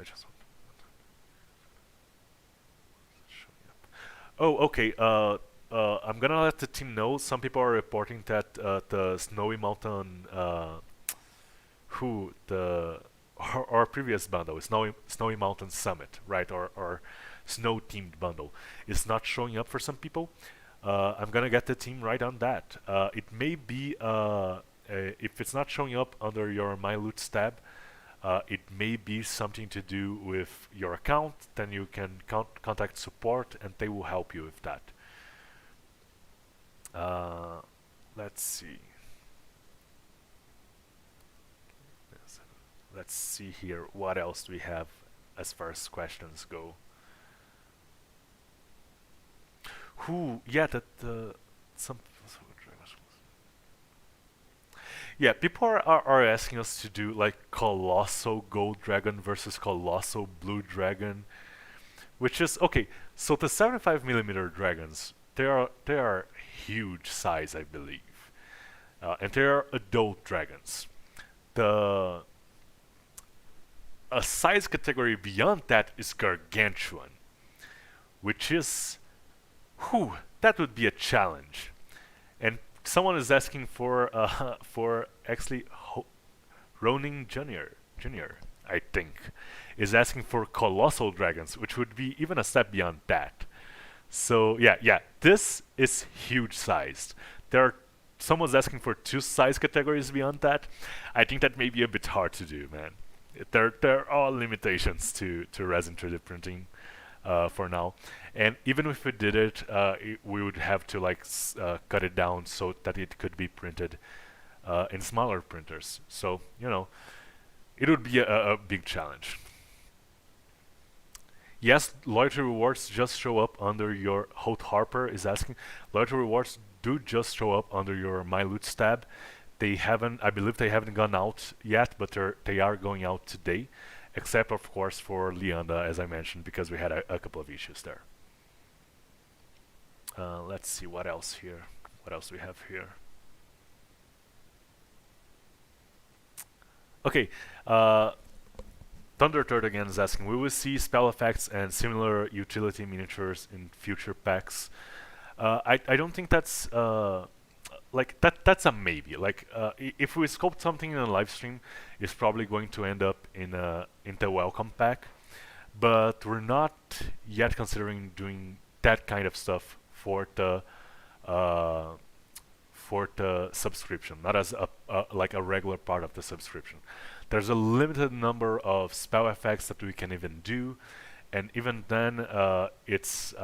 I just want oh, okay. I'm gonna let the team know. Some people are reporting that the Snowy Mountain our previous bundle, Snowy Mountain Summit, right, or snow themed bundle, is not showing up for some people. I'm gonna get the team right on that. It may be if it's not showing up under your My Loots tab, it may be something to do with your account. Then you can contact support and they will help you with that. Let's see. Let's see here. What else do we have as far as questions go? Yeah, yeah, people are asking us to do like Colossal Gold Dragon versus Colossal Blue Dragon, which is okay. So the 75mm dragons, they are huge size, I believe. and they are adult dragons. A size category beyond that is gargantuan, which is, that would be a challenge. And someone is asking for actually Ronin Junior, I think, is asking for colossal dragons, which would be even a step beyond that. So yeah, this is huge sized. Someone's asking for 2 size categories beyond that. I think that may be a bit hard to do, man. There are limitations to resin 3D printing for now, and even if we did it, we would have to like cut it down so that it could be printed in smaller printers. So it would be a big challenge. Yes, loyalty rewards just show up under your. Holt Harper is asking. Loyalty rewards do just show up under your My Loots tab. They haven't, I believe they haven't gone out yet, but they are going out today, except of course for Leanda, as I mentioned, because we had a couple of issues there. Let's see what else here. What else do we have here? Okay, Thunder Third again is asking, we will see spell effects and similar utility miniatures in future packs. I don't think that's like that's a maybe. Like if we sculpt something in a live stream, it's probably going to end up in the welcome pack, but we're not yet considering doing that kind of stuff for the subscription, not as like a regular part of the subscription. There's a limited number of spell effects that we can even do, and even then it's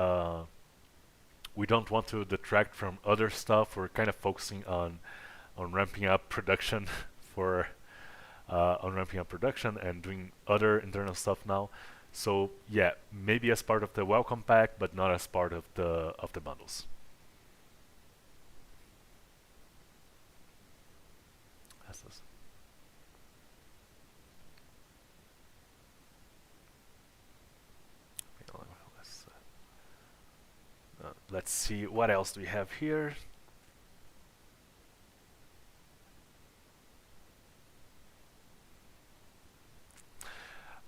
we don't want to detract from other stuff. We're kind of focusing on ramping up production for and doing other internal stuff now. So yeah, maybe as part of the welcome pack, but not as part of the bundles. Let's see what else do we have here.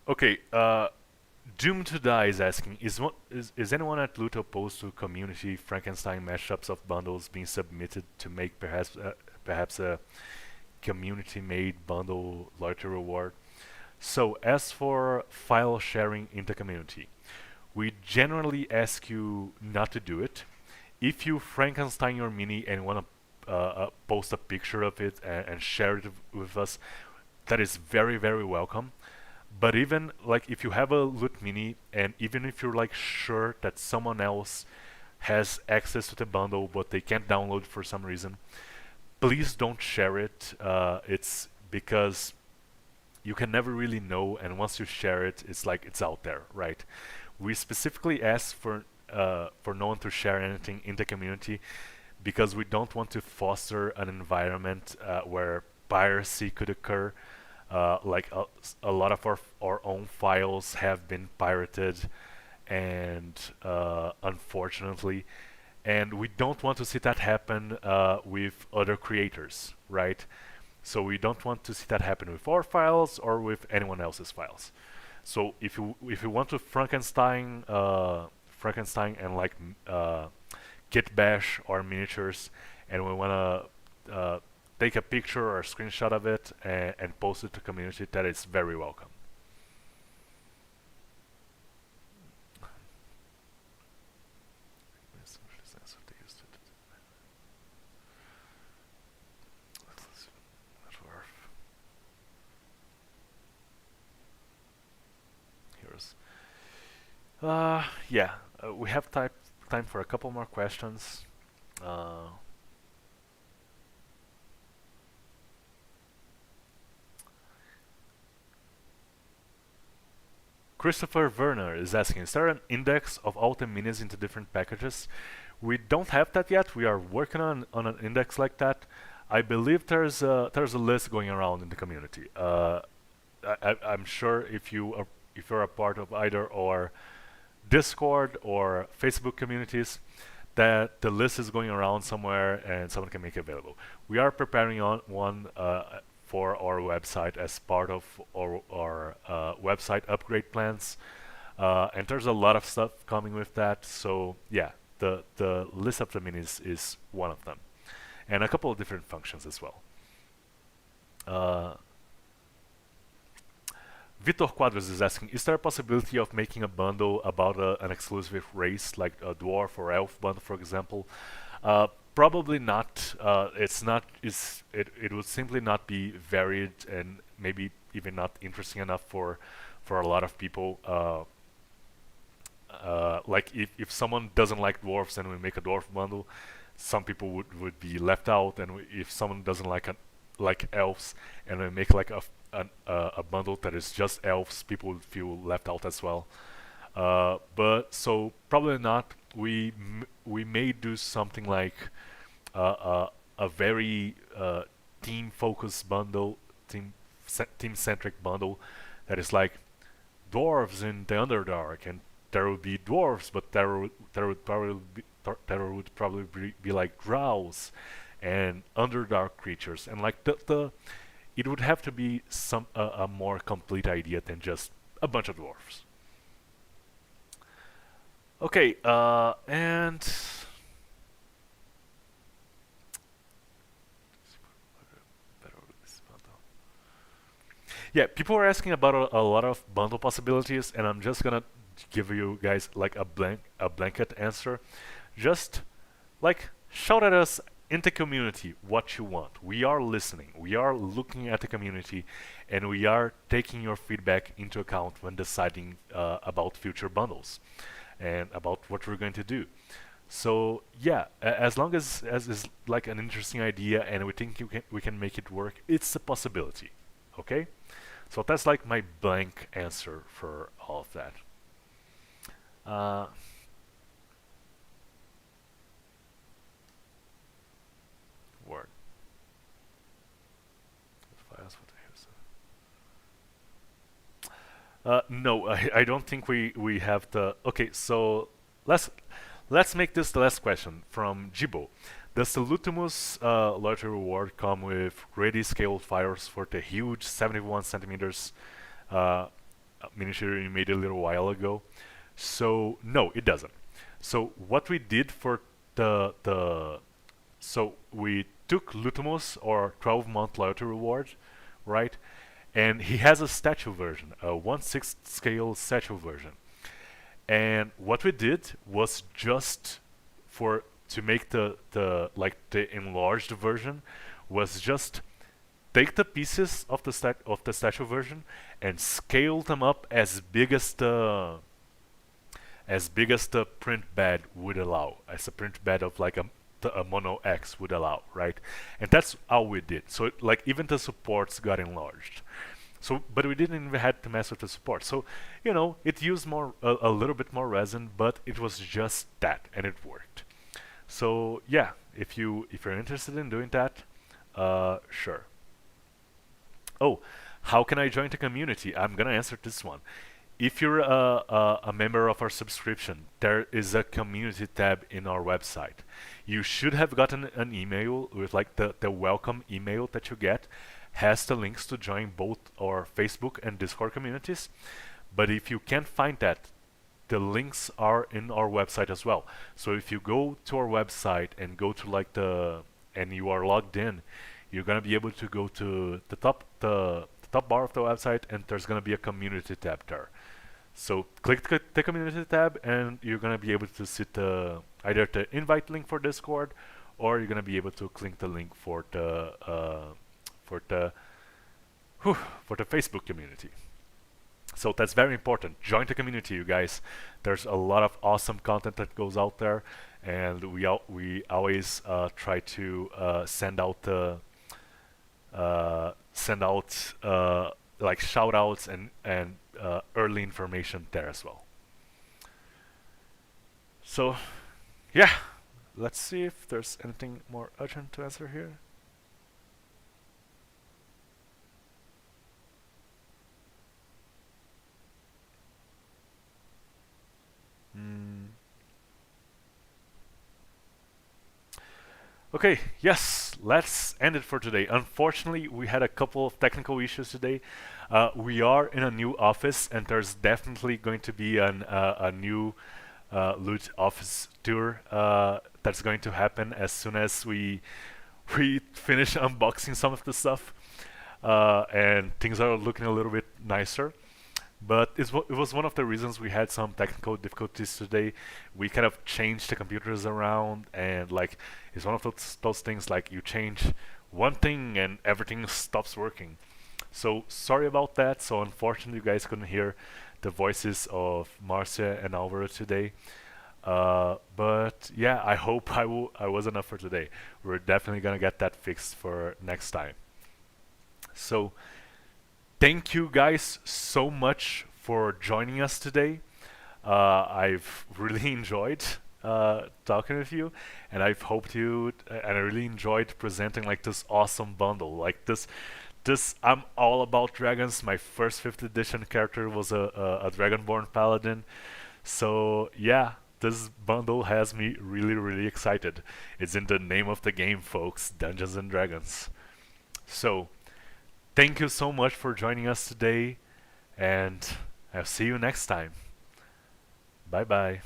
Okay, Doom to Die is asking, is anyone at Loot opposed to community Frankenstein mashups of bundles being submitted to make perhaps a community-made bundle loyalty reward? So as for file sharing in the community, we generally ask you not to do it. If you Frankenstein your mini and want to post a picture of it and share it with us, that is very, very welcome. But even like if you have a loot mini, and even if you're like sure that someone else has access to the bundle but they can't download for some reason, please don't share it. It's because you can never really know, and once you share it, it's like it's out there, right? We specifically ask for no one to share anything in the community because we don't want to foster an environment where piracy could occur. Like a lot of our own files have been pirated, and unfortunately, and we don't want to see that happen with other creators, right? So we don't want to see that happen with our files or with anyone else's files. So if you want to Frankenstein and like kit bash our miniatures, and we want to take a picture or a screenshot of it and post it to community, that is very welcome. Yeah, we have time for a couple more questions. Christopher Werner is asking, is there an index of all the minis into different packages? We don't have that yet. We are working on an index like that. I believe there's a list going around in the community. I'm sure if you're a part of either our Discord or Facebook communities, that the list is going around somewhere and someone can make it available. We are preparing on one for our website as part of our website upgrade plans, and there's a lot of stuff coming with that. So yeah, the list of the minis is one of them, and a couple of different functions as well. Vitor Quadros is asking, is there a possibility of making a bundle about an exclusive race, like a dwarf or elf bundle, for example? Probably not. It would simply not be varied and maybe even not interesting enough for a lot of people. Like if someone doesn't like dwarves and we make a dwarf bundle, some people would be left out, and if someone doesn't like elves and we make like a bundle that is just elves, people would feel left out as well. But so probably not. We may do something like a very team-focused bundle, team-centric bundle that is like dwarves in the Underdark, and there would be dwarves, but there would probably be like drows and Underdark creatures, and like it would have to be a more complete idea than just a bunch of dwarves. Okay, and yeah, people are asking about a lot of bundle possibilities, and I'm just gonna give you guys like a blanket answer. Just like shout at us in the community what you want. We are listening. We are looking at the community, and we are taking your feedback into account when deciding about future bundles and about what we're going to do. So yeah, as long as is like an interesting idea and we think we can make it work, it's a possibility. Okay, so that's like my blank answer for all of that. Word. No, I don't think we have the. Okay, so let's make this the last question from Jibo. Does the Lutimus loyalty reward come with ready scaled fires for the huge 71 centimeters miniature you made a little while ago? So no, it doesn't. So what we did for so we took Lutimus, or 12-month loyalty reward, right? And he has a statue version, a 1/6 scale statue version. And what we did was just to make the enlarged version was just take the pieces of the statue version and scale them up as big as the print bed would allow, as a print bed of like a mono X would allow, right? And that's how we did. So like even the supports got enlarged. So, but we didn't even have to mess with the support. So, you know, it used a little bit more resin, but it was just that, and it worked. So yeah, if you're interested in doing that, sure. Oh, how can I join the community? I'm gonna answer this one. If you're a member of our subscription, there is a community tab in our website. You should have gotten an email with like the welcome email that you get has the links to join both our Facebook and Discord communities. But if you can't find that, the links are in our website as well. So if you go to our website and go to and you are logged in, you're gonna be able to go to the top bar of the website, and there's gonna be a community tab there. So click the community tab, and you're gonna be able to see either the invite link for Discord, or you're gonna be able to click the link for the Facebook community. So that's very important. Join the community, you guys. There's a lot of awesome content that goes out there, and we always try to send out like shout outs and early information there as well. So yeah, let's see if there's anything more urgent to answer here. Okay, yes, let's end it for today. Unfortunately, we had a couple of technical issues today. We are in a new office, and there's definitely going to be a new loot office tour that's going to happen as soon as we finish unboxing some of the stuff, and things are looking a little bit nicer. But it was one of the reasons we had some technical difficulties today. We kind of changed the computers around, and like it's one of those things like you change one thing and everything stops working. So sorry about that. So unfortunately, you guys couldn't hear the voices of Márcia and Álvaro today. But yeah, I hope I was enough for today. We're definitely gonna get that fixed for next time. So thank you guys so much for joining us today. I've really enjoyed talking with you, and I've hoped you and I really enjoyed presenting like this awesome bundle. Like this I'm all about dragons. My first 5th edition character was a dragonborn paladin. So yeah, this bundle has me really excited. It's in the name of the game, folks, Dungeons and Dragons. So thank you so much for joining us today, and I'll see you next time. Bye bye.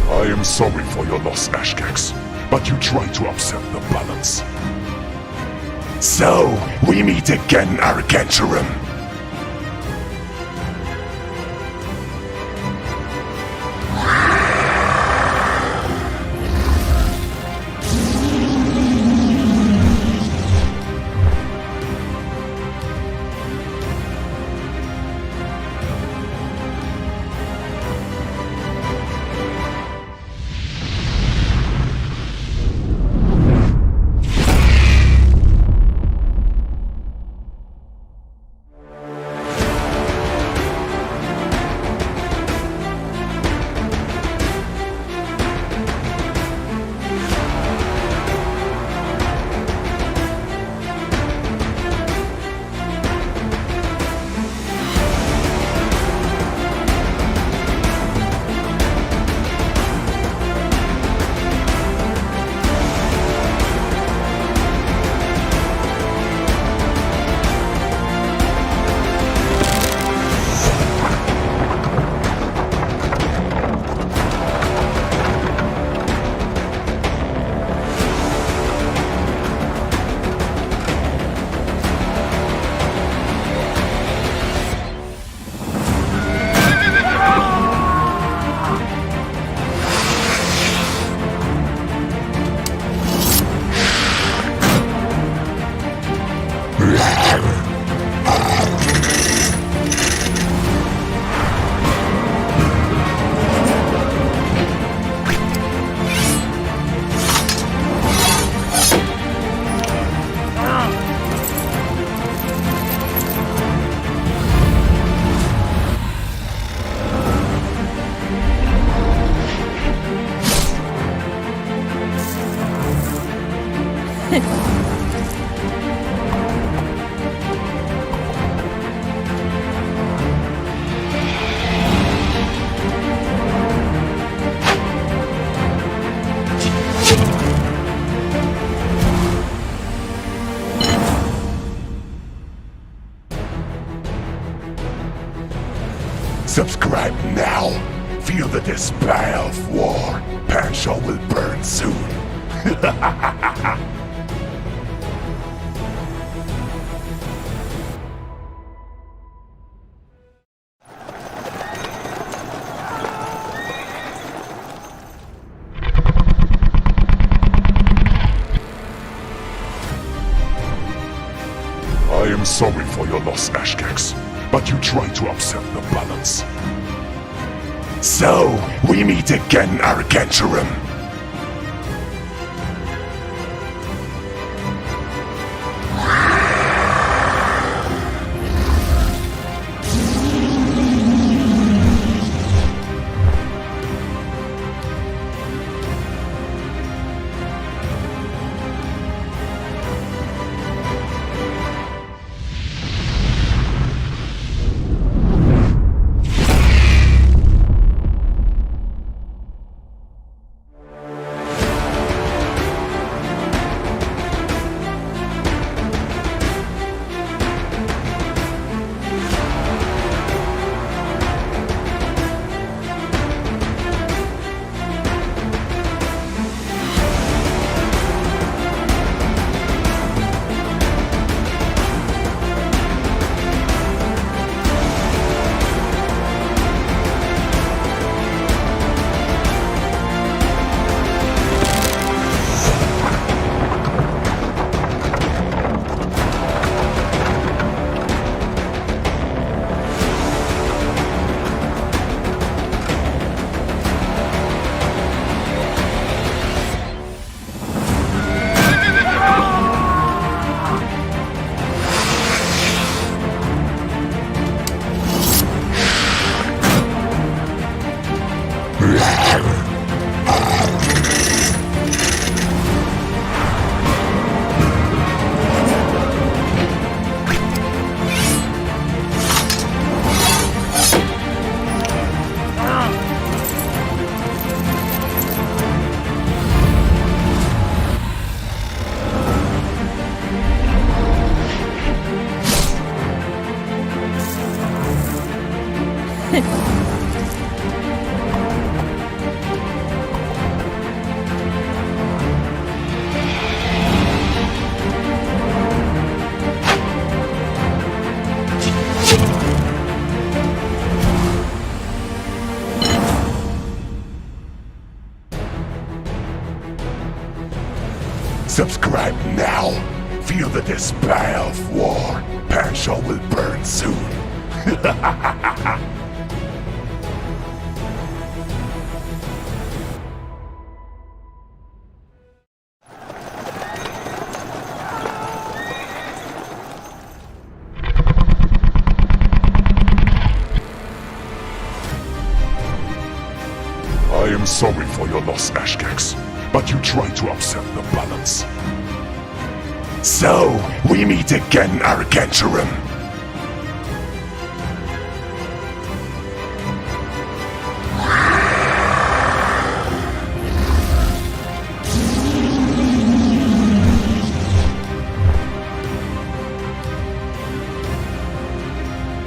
I am sorry for your loss, Ashkex, but you tried to upset the balance. So, we meet again, Argent Durum. Subscribe now. Feel the despair of war. Panshaw will burn soon. I am sorry for your loss, Ashkex, but you tried to upset the balance. So, we meet again, Argent Durum. Subscribe now. Feel the despair of war. Panshaw will burn soon. I am sorry for your loss, Ashkex, but you tried to upset the balance. So, we meet again, Argent Durum.